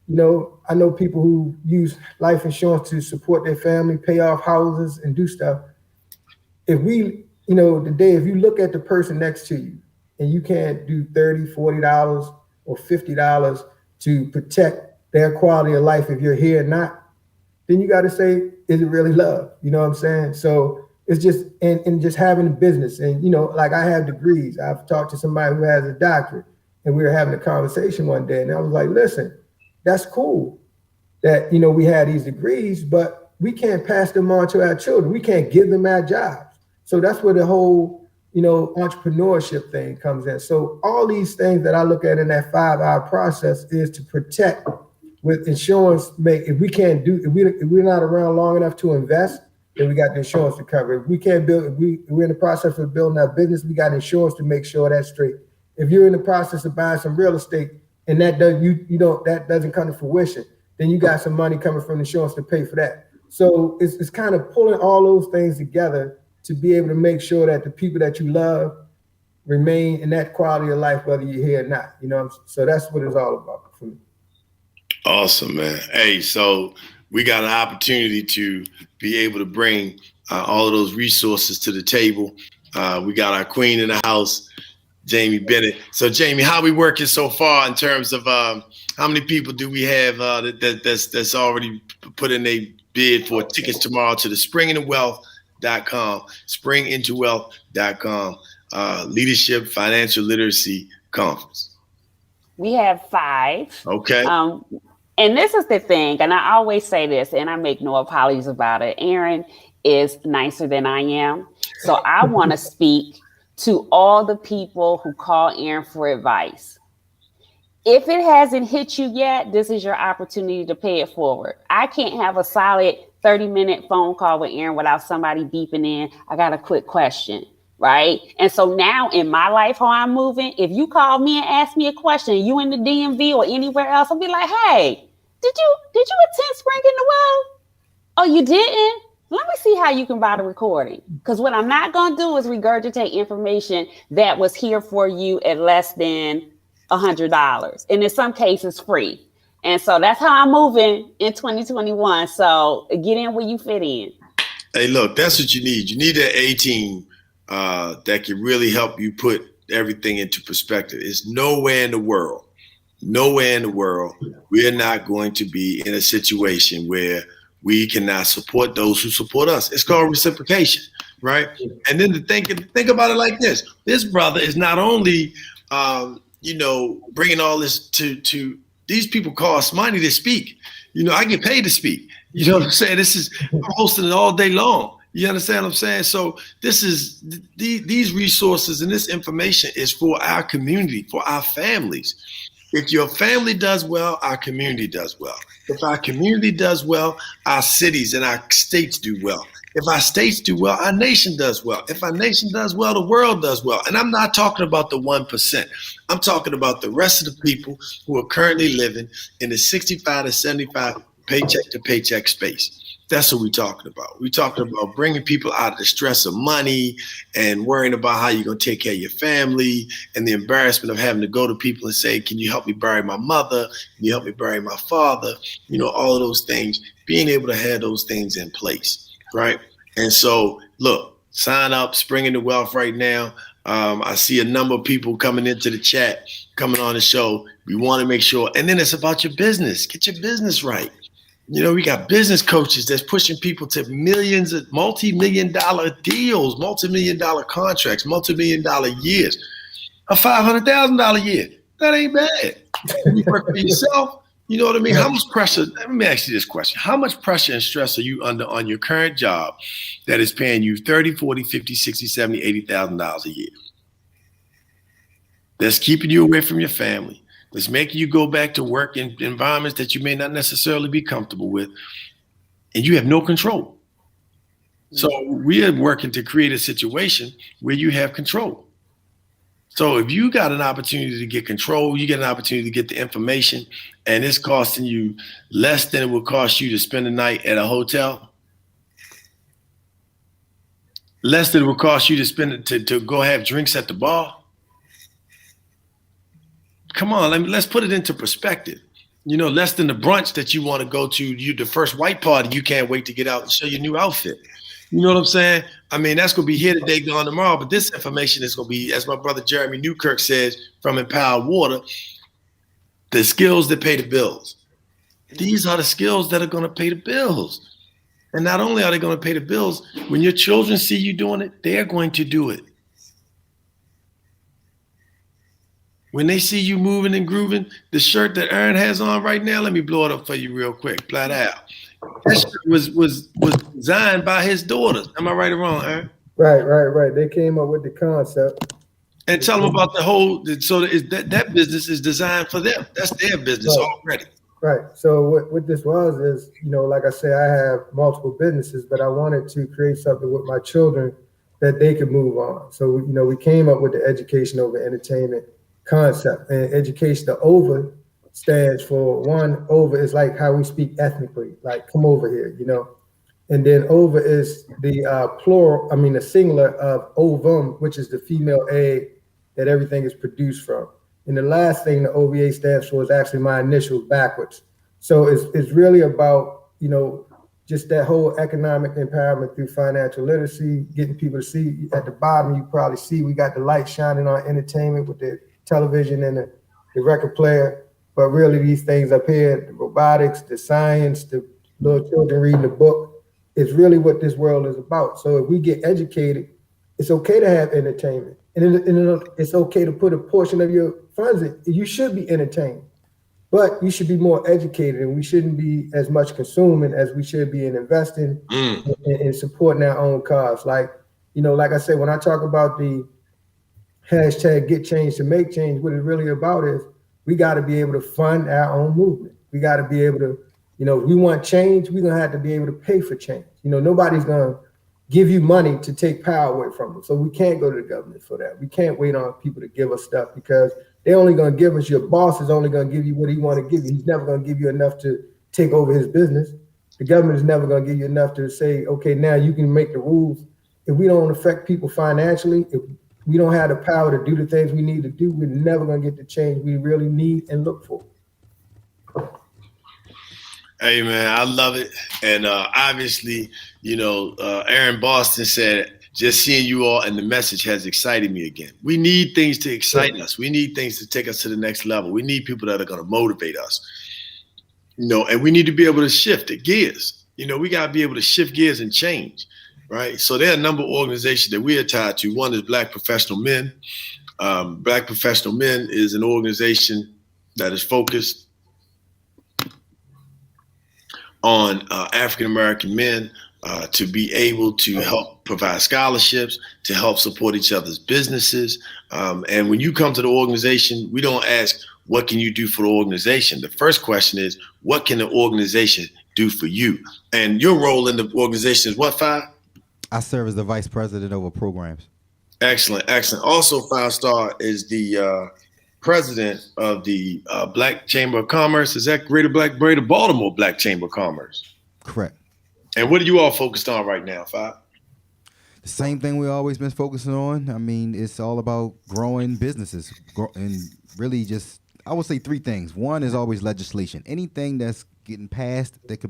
I know people who use life insurance to support their family, pay off houses and do stuff. If we, today, if you look at the person next to you and you can't do $30, $40 or $50 to protect their quality of life if you're here or not, then you got to say, is it really love? You know what I'm saying? So it's just, and just having a business. And, like I have degrees. I've talked to somebody who has a doctorate, and we were having a conversation one day, and I was like, listen, that's cool that, we had these degrees, but we can't pass them on to our children. We can't give them our jobs. So that's where the whole, entrepreneurship thing comes in. So all these things that I look at in that 5-hour process is to protect with insurance. If we're not around long enough to invest, then we got the insurance to cover. If we can't build, if we're in the process of building our business, we got insurance to make sure that's straight. If you're in the process of buying some real estate and that doesn't come to fruition, then you got some money coming from insurance to pay for that. So it's kind of pulling all those things together to be able to make sure that the people that you love remain in that quality of life, whether you're here or not. So that's what it's all about for me. Awesome, man. Hey, so we got an opportunity to be able to bring all of those resources to the table. We got our queen in the house, Jamie Bennett. So, Jamie, how we working so far in terms of how many people do we have that's already put in a bid for tickets tomorrow to the springintowealth.com Leadership Financial Literacy Conference? We have 5. Okay. And this is the thing, and I always say this, and I make no apologies about it. Aaron is nicer than I am. So I want to speak to all the people who call Aaron for advice. If it hasn't hit you yet, this is your opportunity to pay it forward. I can't have a solid 30-minute phone call with Aaron without somebody beeping in, I got a quick question. Right. And so now in my life, how I'm moving, if you call me and ask me a question, you in the DMV or anywhere else, I'll be like, hey, did you attend Spring in the Well? Oh, you didn't? Let me see how you can buy the recording. Because what I'm not going to do is regurgitate information that was here for you at less than $100. And in some cases free. And so that's how I'm moving in 2021. So get in where you fit in. Hey, look, that's what you need. You need that A-team that can really help you put everything into perspective. It's nowhere in the world we're not going to be in a situation where we cannot support those who support us. It's called reciprocation, right? And then to think about it like this: this brother is not only bringing all this to these people cost money to speak. I get paid to speak. You know what I'm saying? I'm hosting it all day long. You understand what I'm saying? So these resources and this information is for our community, for our families. If your family does well, our community does well. If our community does well, our cities and our states do well. If our states do well, our nation does well. If our nation does well, the world does well. And I'm not talking about the 1%. I'm talking about the rest of the people who are currently living in the 65 to 75 paycheck to paycheck space. That's what we're talking about. We're talking about bringing people out of the stress of money and worrying about how you're going to take care of your family and the embarrassment of having to go to people and say, can you help me bury my mother? Can you help me bury my father? All of those things, being able to have those things in place, right? And so, look, sign up, Spring into Wealth right now. I see a number of people coming into the chat, coming on the show. We want to make sure. And then it's about your business. Get your business right. We got business coaches that's pushing people to millions of multi-million-dollar deals, multi-million-dollar contracts, multi-million-dollar years, a $500,000 year. That ain't bad. You work for yourself, You know what I mean? Yeah. How much pressure? Let me ask you this question. How much pressure and stress are you under on your current job that is paying you 30, 40, 50, 60, 70, $80,000 a year? That's keeping you away from your family. That's making you go back to work in environments that you may not necessarily be comfortable with. And you have no control. So we are working to create a situation where you have control. So if you got an opportunity to get control, you get an opportunity to get the information, and it's costing you less than it would cost you to spend the night at a hotel, less than it would cost you to spend to go have drinks at the bar. Come on, let's put it into perspective. You know, less than the brunch that you want to go to, the first white party you can't wait to get out and show your new outfit. You know what I'm saying? I mean, that's going to be here today, gone tomorrow. But this information is going to be, as my brother Jeremy Newkirk says from Empowered Water, the skills that pay the bills. These are the skills that are going to pay the bills. And not only are they going to pay the bills, when your children see you doing it, they're going to do it. When they see you moving and grooving, the shirt that Aaron has on right now, let me blow it up for you real quick, flat out. That shirt was designed by his daughters. Am I right or wrong, Aaron? Right. They came up with the concept. And tell them about the whole. So that business is designed for them. That's their business already. Right. So what this was is, you know, like I say, I have multiple businesses, but I wanted to create something with my children that they could move on. So, you know, we came up with the education over entertainment concept. And education, the over stands for one. Over is like how we speak ethnically, like come over here, you know. And then over is the plural, the singular of ovum, which is the female egg that everything is produced from. And the last thing the OVA stands for is actually my initials backwards. So it's really about, you know, just that whole economic empowerment through financial literacy, getting people to see. At the bottom, you probably see we got the light shining on entertainment with the television and the record player. But really these things up here, the robotics, the science, the little children reading the book, is really what this world is about. So if we get educated, it's okay to have entertainment. And it's okay to put a portion of your funds in. You should be entertained, but you should be more educated, and we shouldn't be as much consuming as we should be in investing and supporting our own cause. Like, you know, like I said, when I talk about the hashtag get change to make change, what it's really about is we got to be able to fund our own movement. We got to be able to, you know, if we want change, we're going to have to be able to pay for change. You know, nobody's going to give you money to take power away from them. So we can't go to the government for that. We can't wait on people to give us stuff because they're only going to give us, your boss is only going to give you what he want to give you. He's never going to give you enough to take over his business. The government is never going to give you enough to say, okay, now you can make the rules. If we don't affect people financially, if we don't have the power to do the things we need to do, we're never going to get the change we really need and look for. Hey, man, I love it. And obviously, you know, Aaron Boston said, just seeing you all and the message has excited me again. We need things to excite us. We need things to take us to the next level. We need people that are going to motivate us, you know, and we need to be able to shift the gears. You know, we got to be able to shift gears and change, right? So there are a number of organizations that we are tied to. One is Black Professional Men. Black Professional Men is an organization that is focused on African-American men to be able to help provide scholarships, to help support each other's businesses. And when you come to the organization, we don't ask, what can you do for the organization? The first question is, what can the organization do for you? And your role in the organization is what, Five? I serve as the vice president over programs. Excellent, excellent. Also, Five Star is the president of the Black Chamber of Commerce. Is that Greater Baltimore Black Chamber of Commerce? Correct. And what are you all focused on right now, Five? The same thing we've always been focusing on. I mean, it's all about growing businesses and really just, I would say three things. One is always legislation. Anything that's getting passed, that's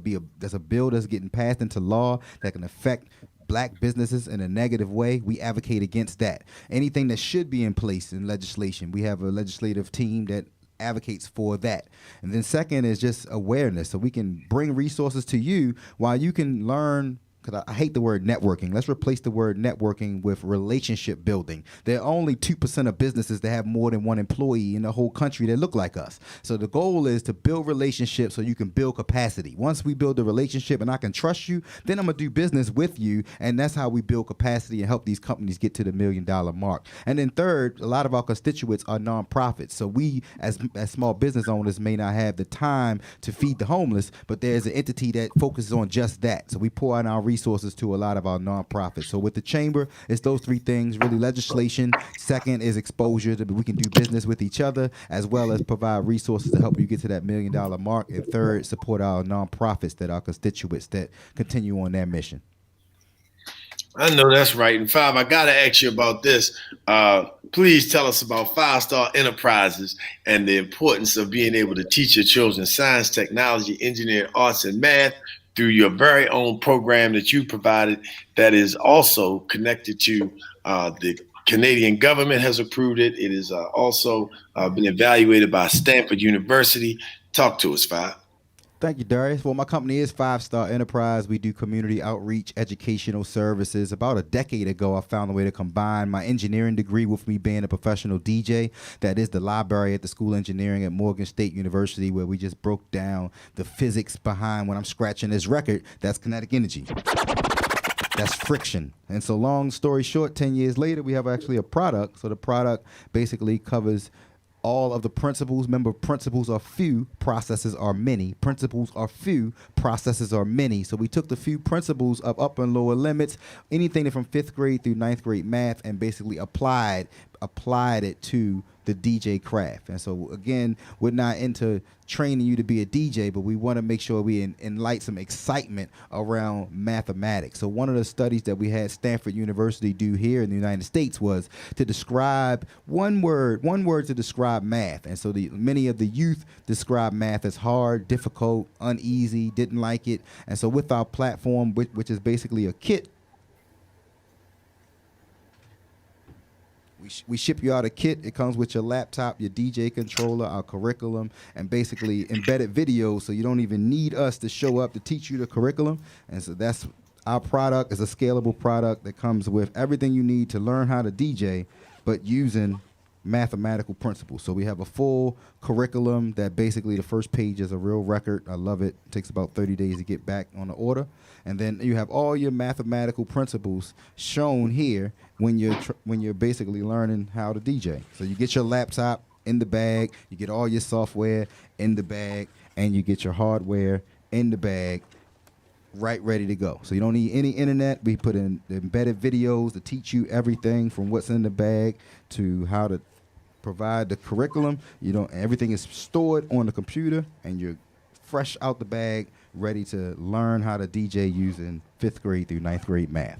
a bill that's getting passed into law that can affect Black businesses in a negative way, we advocate against that. Anything that should be in place in legislation, we have a legislative team that advocates for that. And then second is just awareness, so we can bring resources to you while you can learn because I hate the word networking. Let's replace the word networking with relationship building. There are only 2% of businesses that have more than one employee in the whole country that look like us. So the goal is to build relationships so you can build capacity. Once we build a relationship and I can trust you, then I'm gonna do business with you, and that's how we build capacity and help these companies get to the $1 million mark. And then third, a lot of our constituents are nonprofits. So we, as small business owners, may not have the time to feed the homeless, but there's an entity that focuses on just that. So we pour out our resources to a lot of our nonprofits. So with the chamber, it's those three things, really: legislation. Second is exposure, that we can do business with each other, as well as provide resources to help you get to that $1 million mark. And third, support our nonprofits, that our constituents that continue on their mission. I know that's right. And Five, I got to ask you about this. Please tell us about 5 Star Enterprises and the importance of being able to teach your children science, technology, engineering, arts, and math through your very own program that you provided, that is also connected to the Canadian government has approved it. It is also been evaluated by Stanford University. Talk to us, Five. Thank you, Darius. Well, my company is 5 Star Enterprise. We do community outreach, educational services. About a decade ago, I found a way to combine my engineering degree with me being a professional DJ. That is the library at the School of Engineering at Morgan State University, where we just broke down the physics behind when I'm scratching this record. That's kinetic energy. That's friction. And so long story short, 10 years later, we have actually a product. So the product basically covers all of the principles. Remember, principles are few, processes are many. Principles are few, processes are many. So we took the few principles of upper and lower limits, anything from 5th grade through 9th grade math, and basically applied it to the DJ craft. And so again, we're not into training you to be a DJ, but we want to make sure we enlight some excitement around mathematics. So one of the studies that we had Stanford University do here in the United States was to describe one word to describe math. And so many of the youth describe math as hard, difficult, uneasy, didn't like it. And so with our platform, which is basically a kit, we ship you out a kit. It comes with your laptop, your DJ controller, our curriculum, and basically embedded videos, so you don't even need us to show up to teach you the curriculum. And so that's our product. Is a scalable product that comes with everything you need to learn how to DJ, but using mathematical principles. So we have a full curriculum that basically the first page is a real record. I love it. It takes about 30 days to get back on the order. And then you have all your mathematical principles shown here when you're basically learning how to DJ. So you get your laptop in the bag, you get all your software in the bag, and you get your hardware in the bag, right, ready to go. So you don't need any internet. We put in embedded videos to teach you everything from what's in the bag to how to provide the curriculum. Everything is stored on the computer, and you're fresh out the bag, ready to learn how to DJ using 5th grade through 9th grade math.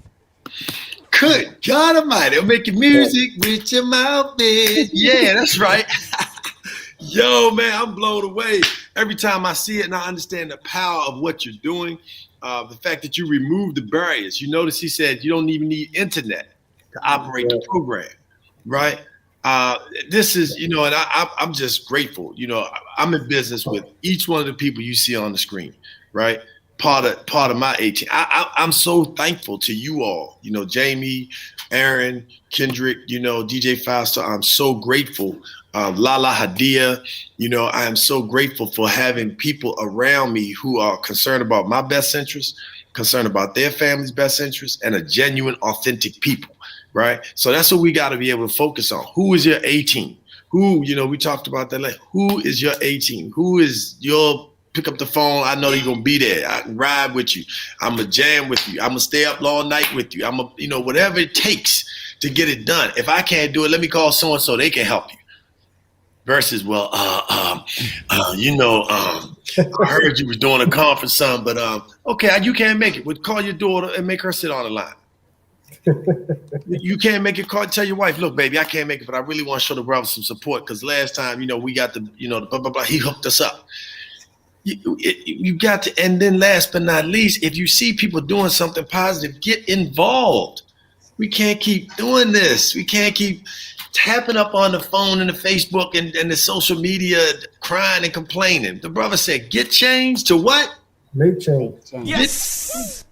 Good God Almighty, I'm making music with your mouth, man. Yeah, that's right. Yo, man, I'm blown away every time I see it, and I understand the power of what you're doing. The fact that you remove the barriers. You notice he said you don't even need internet to operate the program, right? This is, and I'm just grateful. I'm in business with each one of the people you see on the screen, right? Part of my 18. I'm so thankful to you all. Jamie, Aaron, Kendrick, DJ 5 Star. I'm so grateful. Lala Hadia, I am so grateful for having people around me who are concerned about my best interests, concerned about their family's best interests, and a genuine, authentic people, right? So that's what we got to be able to focus on. Who is your 18? Who, we talked about that. Like, who is your 18? Who is your pick up the phone? I know you're going to be there. I can ride with you. I'm going to jam with you. I'm going to stay up all night with you. I'm going to, whatever it takes to get it done. If I can't do it, let me call so-and-so. They can help you. Versus, I heard you was doing a conference, son, but okay, you can't make it. Well, call your daughter and make her sit on the line. You can't make it. Tell your wife, look, baby, I can't make it, but I really want to show the brother some support because last time, we got the blah, blah, blah, he hooked us up. You got to, and then last but not least, if you see people doing something positive, get involved. We can't keep doing this. We can't keep tapping up on the phone and the Facebook and the social media, crying and complaining. The brother said, get change to what? Make change. Yes.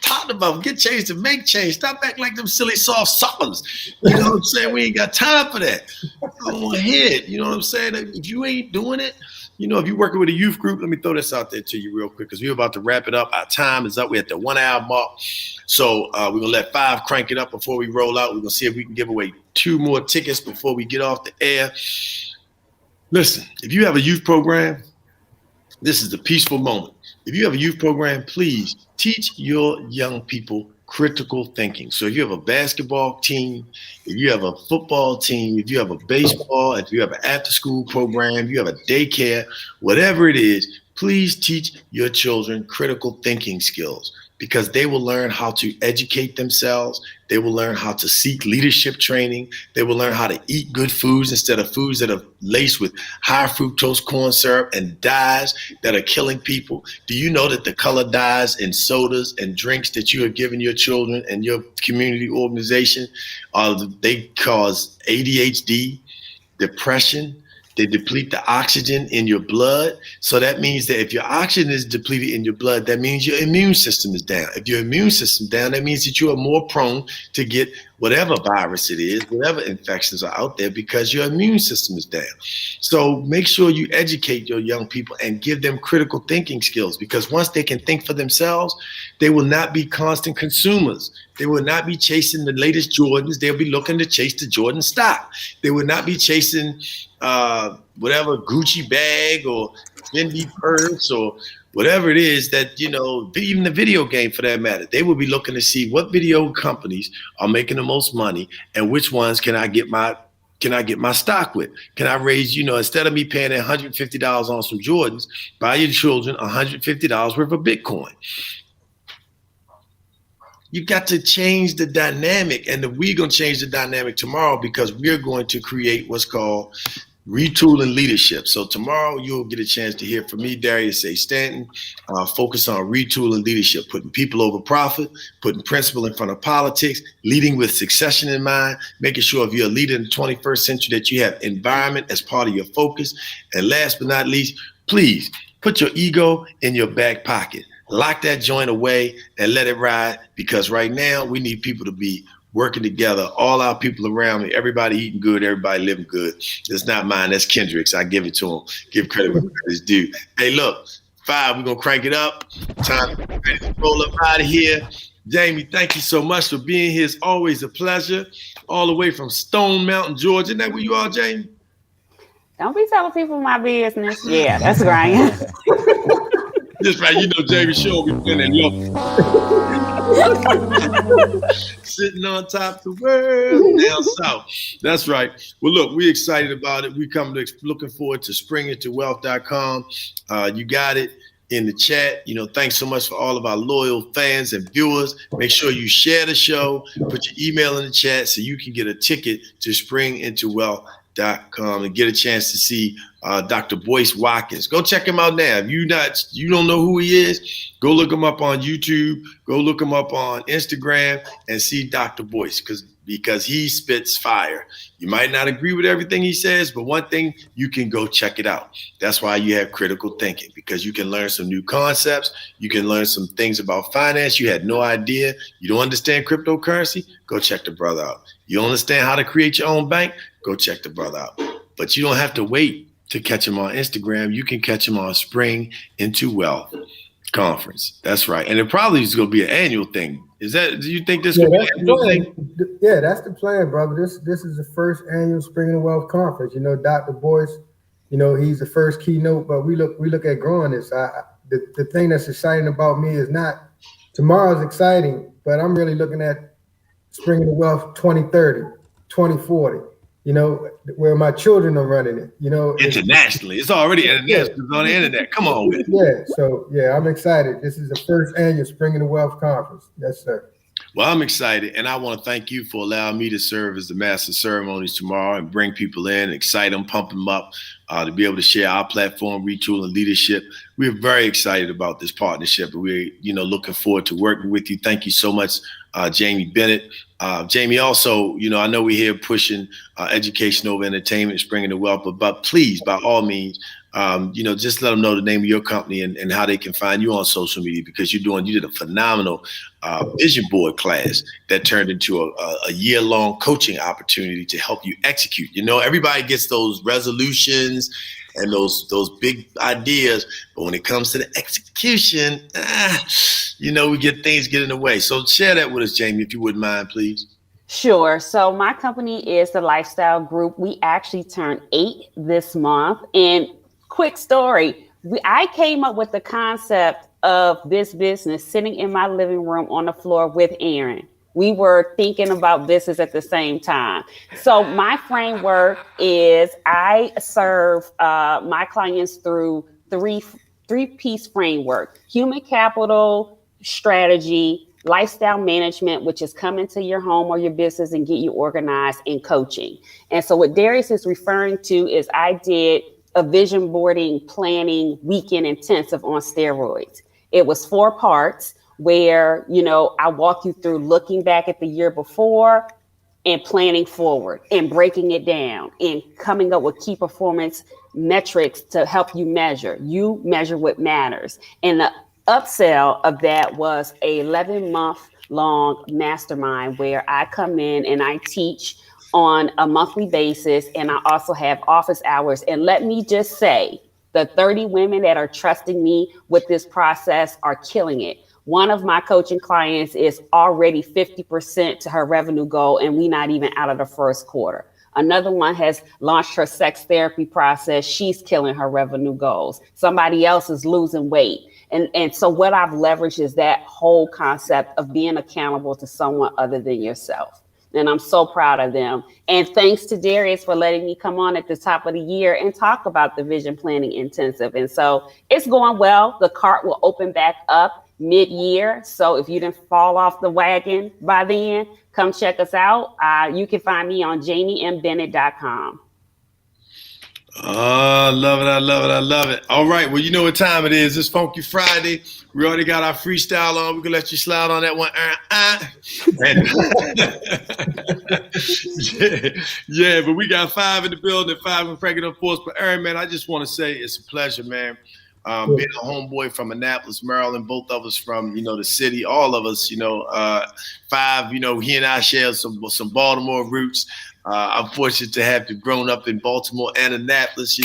Talking about get change to make change. Stop acting like them silly soft suckers. You know what I'm saying? We ain't got time for that. I don't want to hear it. You know what I'm saying? If you ain't doing it, you know, if you're working with a youth group, let me throw this out there to you real quick because we're about to wrap it up. Our time is up. We're at the 1 hour mark. So we're going to let 5 crank it up before we roll out. We're going to see if we can give away 2 more tickets before we get off the air. Listen, if you have a youth program, this is the peaceful moment. If you have a youth program, please teach your young people critical thinking. So if you have a basketball team, if you have a football team, if you have a baseball, if you have an after-school program, if you have a daycare, whatever it is, please teach your children critical thinking skills because they will learn how to educate themselves. They will learn how to seek leadership training. They will learn how to eat good foods instead of foods that are laced with high fructose corn syrup and dyes that are killing people. Do you know that the color dyes in sodas and drinks that you are giving your children and your community organization, they cause ADHD, depression? They deplete the oxygen in your blood. So that means that if your oxygen is depleted in your blood, that means your immune system is down. If your immune system is down, that means that you are more prone to get whatever virus it is, whatever infections are out there because your immune system is down. So make sure you educate your young people and give them critical thinking skills because once they can think for themselves, they will not be constant consumers. They will not be chasing the latest Jordans. They'll be looking to chase the Jordan stock. They will not be chasing whatever Gucci bag or Fendi purse or whatever it is that, you know, even the video game for that matter. They will be looking to see what video companies are making the most money and which ones can I get my stock with? Can I raise, you know, instead of me paying $150 on some Jordans, buy your children $150 worth of Bitcoin. You got to change the dynamic, and we're going to change the dynamic tomorrow because we're going to create what's called retooling leadership. So tomorrow you'll get a chance to hear from me, Darius A. Stanton, focus on retooling leadership, putting people over profit, putting principle in front of politics, leading with succession in mind, making sure if you're a leader in the 21st century that you have environment as part of your focus. And last but not least, please put your ego in your back pocket. Lock that joint away and let it ride because right now we need people to be working together, all our people around me, everybody eating good, everybody living good. It's not mine, that's Kendrick's. I give it to him. Give credit where credit's due. Hey, look, 5, we're going to crank it up. Time to ready to roll up out of here. Jamie, thank you so much for being here. It's always a pleasure. All the way from Stone Mountain, Georgia. Isn't that where you are, Jamie? Don't be telling people my business. Yeah, that's right. Just right, you know, Jamie Shaw be playing that sitting on top of the world down south. That's right. Well, look, we're excited about it. We looking forward to springintowealth.com. You got it in the chat. You know, thanks so much for all of our loyal fans and viewers. Make sure you share the show, put your email in the chat so you can get a ticket to springintowealth.com and get a chance to see Dr. Boyce Watkins. Go check him out now. If you don't know who he is, go look him up on YouTube, go look him up on Instagram and see Dr. Boyce because he spits fire. You might not agree with everything he says, but one thing, you can go check it out. That's why you have critical thinking because you can learn some new concepts. You can learn some things about finance you had no idea. You don't understand cryptocurrency? Go check the brother out. You don't understand how to create your own bank? Go check the brother out. But you don't have to wait to catch him on Instagram. You can catch him on Spring Into Wealth Conference. That's right. And it probably is going to be an annual thing. Do you think this will be an annual thing? Yeah, that's the plan, brother. This is the first annual Spring Into Wealth Conference. You know, Dr. Boyce, you know, he's the first keynote, but we look at growing this. The thing that's exciting about me is not tomorrow's exciting, but I'm really looking at Spring Into Wealth 2030, 2040. You know, where my children are running it, you know. Internationally. It's already international. It's on the internet. Come on with it. Yeah. So, yeah, I'm excited. This is the first annual Spring Into Wealth Conference. Yes, sir. Well, I'm excited. And I want to thank you for allowing me to serve as the master of ceremonies tomorrow and bring people in, excite them, pump them up to be able to share our platform, Retool and Leadership. We're very excited about this partnership, and we're looking forward to working with you. Thank you so much, Jamie Bennett. Jamie, also, I know we're here pushing education over entertainment, bringing the wealth, but please, by all means, just let them know the name of your company and how they can find you on social media, because you did a phenomenal vision board class that turned into a year-long coaching opportunity to help you execute. Everybody gets those resolutions and those big ideas, but when it comes to the execution, we get things get in the way. So share that with us, Jamie, if you wouldn't mind, please. Sure. So my company is the Lifestyle Group. We actually turned 8 this month. And quick story, I came up with the concept of this business sitting in my living room on the floor with Aaron. We were thinking about business at the same time. So my framework is I serve my clients through three-piece framework: human capital, strategy, lifestyle management, which is come into your home or your business and get you organized, and coaching. And so what Darius is referring to is I did a vision boarding planning weekend intensive on steroids. It was 4 parts where, I walk you through looking back at the year before and planning forward and breaking it down and coming up with key performance metrics to help you measure. You measure what matters. And the upsell of that was a 11-month long mastermind where I come in and I teach on a monthly basis, and I also have office hours. And let me just say, the 30 women that are trusting me with this process are killing it. One of my coaching clients is already 50% to her revenue goal, and we're not even out of the first quarter. Another one has launched her sex therapy process. She's killing her revenue goals. Somebody else is losing weight. And so what I've leveraged is that whole concept of being accountable to someone other than yourself. And I'm so proud of them. And thanks to Darius for letting me come on at the top of the year and talk about the Vision Planning Intensive. And so it's going well. The cart will open back up mid-year. So if you didn't fall off the wagon by then, come check us out. You can find me on jamiembennett.com. I love it. I love it. I love it. All right. Well, you know what time it is. It's Funky Friday. We already got our freestyle on. We're going to let you slide on that one. Yeah, but we got 5 in the building, 5 in Pregnant Force. But Aaron, man, I just want to say it's a pleasure, man. Being a homeboy from Annapolis, Maryland, both of us from, the city, all of us, 5, he and I share some Baltimore roots. I'm fortunate to have grown up in Baltimore and Annapolis,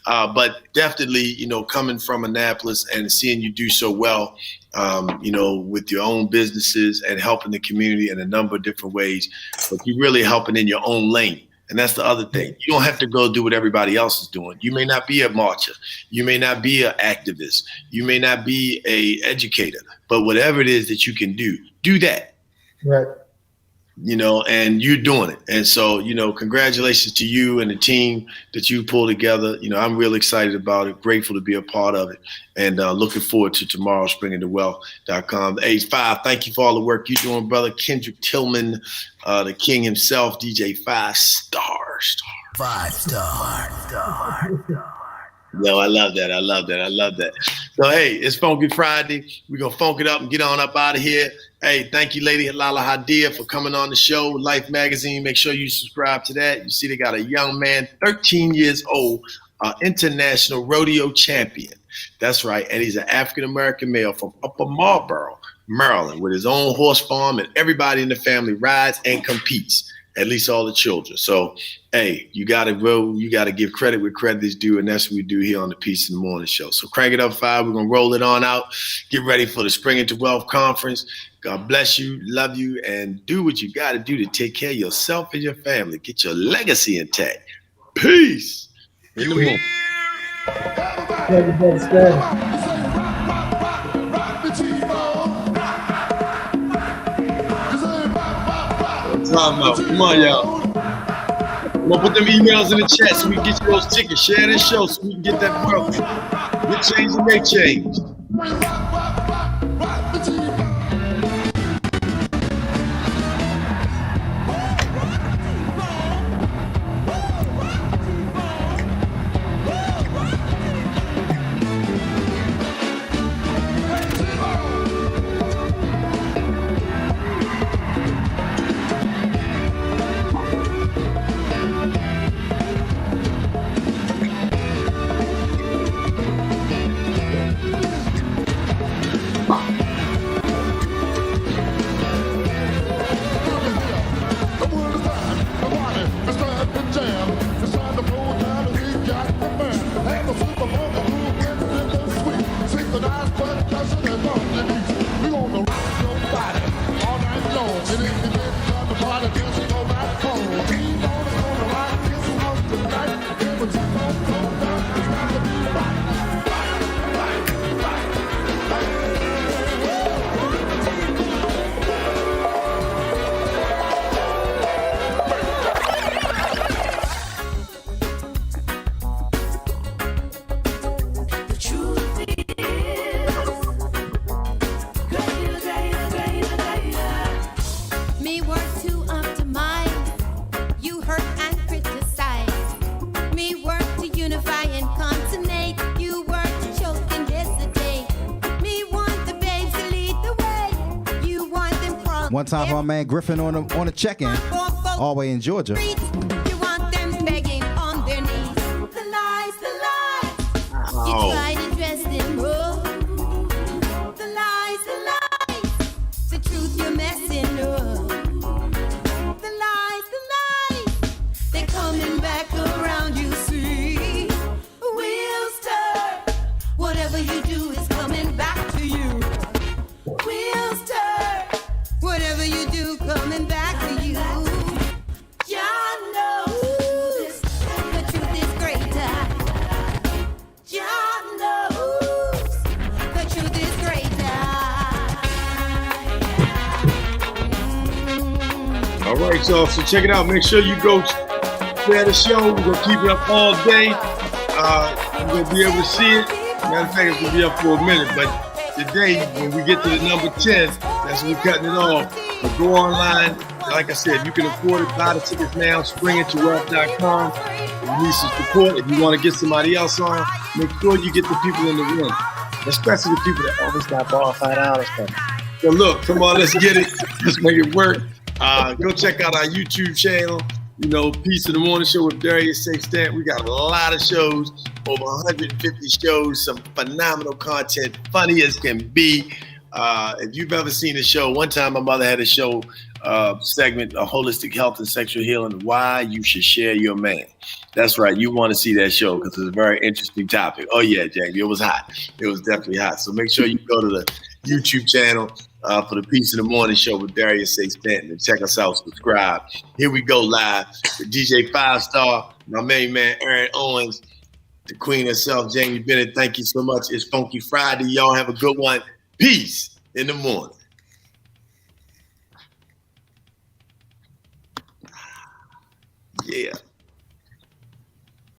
but definitely, coming from Annapolis and seeing you do so well, with your own businesses and helping the community in a number of different ways, but you're really helping in your own lane. And that's the other thing. You don't have to go do what everybody else is doing. You may not be a marcher. You may not be an activist. You may not be an educator. But whatever it is that you can do that. Right. And you're doing it. And so, congratulations to you and the team that you pulled together. I'm real excited about it, grateful to be a part of it, and looking forward to tomorrow, springintowealth.com. Age 5, thank you for all the work you're doing, brother. Kendrick Tillman, the king himself, DJ 5 star. 5 star. No, I love that. I love that. So, hey, it's Funky Friday. We're going to funk it up and get on up out of here. Hey, thank you, Lady Lala Hadia, for coming on the show, Life Magazine. Make sure you subscribe to that. You see they got a young man, 13 years old, international rodeo champion. That's right. And he's an African-American male from Upper Marlboro, Maryland, with his own horse farm, and everybody in the family rides and competes. At least all the children. So, hey, you got to give credit where credit is due, and that's what we do here on the Peace in the Morning Show. So crank it up 5. We're going to roll it on out. Get ready for the Spring into Wealth Conference. God bless you, love you, and do what you got to do to take care of yourself and your family. Get your legacy intact. Peace in the morning. Come on, y'all. I'm gonna put them emails in the chat so we can get you those tickets. Share this show so we can get that wealth. Get change and make change. Me work to optimize, you hurt and criticize. Me work to unify and consonate, you work to choke and hesitate. Me want the babes to lead the way, you want them crawling. One time for my man Griffin on a check-in, all the way in Georgia. You want them begging on their knees. The lies, the lies. You try to dress them up. The lies, the lies. The truth you're messing up. The lies, they're coming back around, you see. Wheels turn. Whatever you do is coming back to you. Wheels turn. Whatever you do, coming back to you. John knows the truth is greater. John knows the truth is greater. All right, y'all. So check it out. Make sure you go share the show. We're gonna keep it up all day. You're gonna be able to see it. Matter of fact, it's gonna be up for a minute. But today, when we get to the number 10, that's when we're cutting it off. But go online. Like I said, you can afford it. Buy the tickets now. Springintowealth.com. You need some support. If you want to get somebody else on, make sure you get the people in the room, especially the people that always got borrowed $5 from. So look, come on, let's get it. Let's make it work. Go check out our YouTube channel. You know, Peace in the Morning Show with Darius Sextant. We got a lot of shows, over 150 shows, some phenomenal content, funny as can be. If you've ever seen a show, one time my mother had a show segment, a holistic health and sexual healing, why you should share your man. That's right. You want to see that show because it's a very interesting topic. Oh yeah, Jamie, it was hot. It was definitely hot. So make sure you go to the YouTube channel for the Peace in the Morning Show with Darius Sextant and check us out, subscribe. Here we go live with DJ 5-Star, my main man, Aaron Owens, the queen herself, Jamie Bennett. Thank you so much. It's Funky Friday. Y'all have a good one. Peace in the morning. Yeah.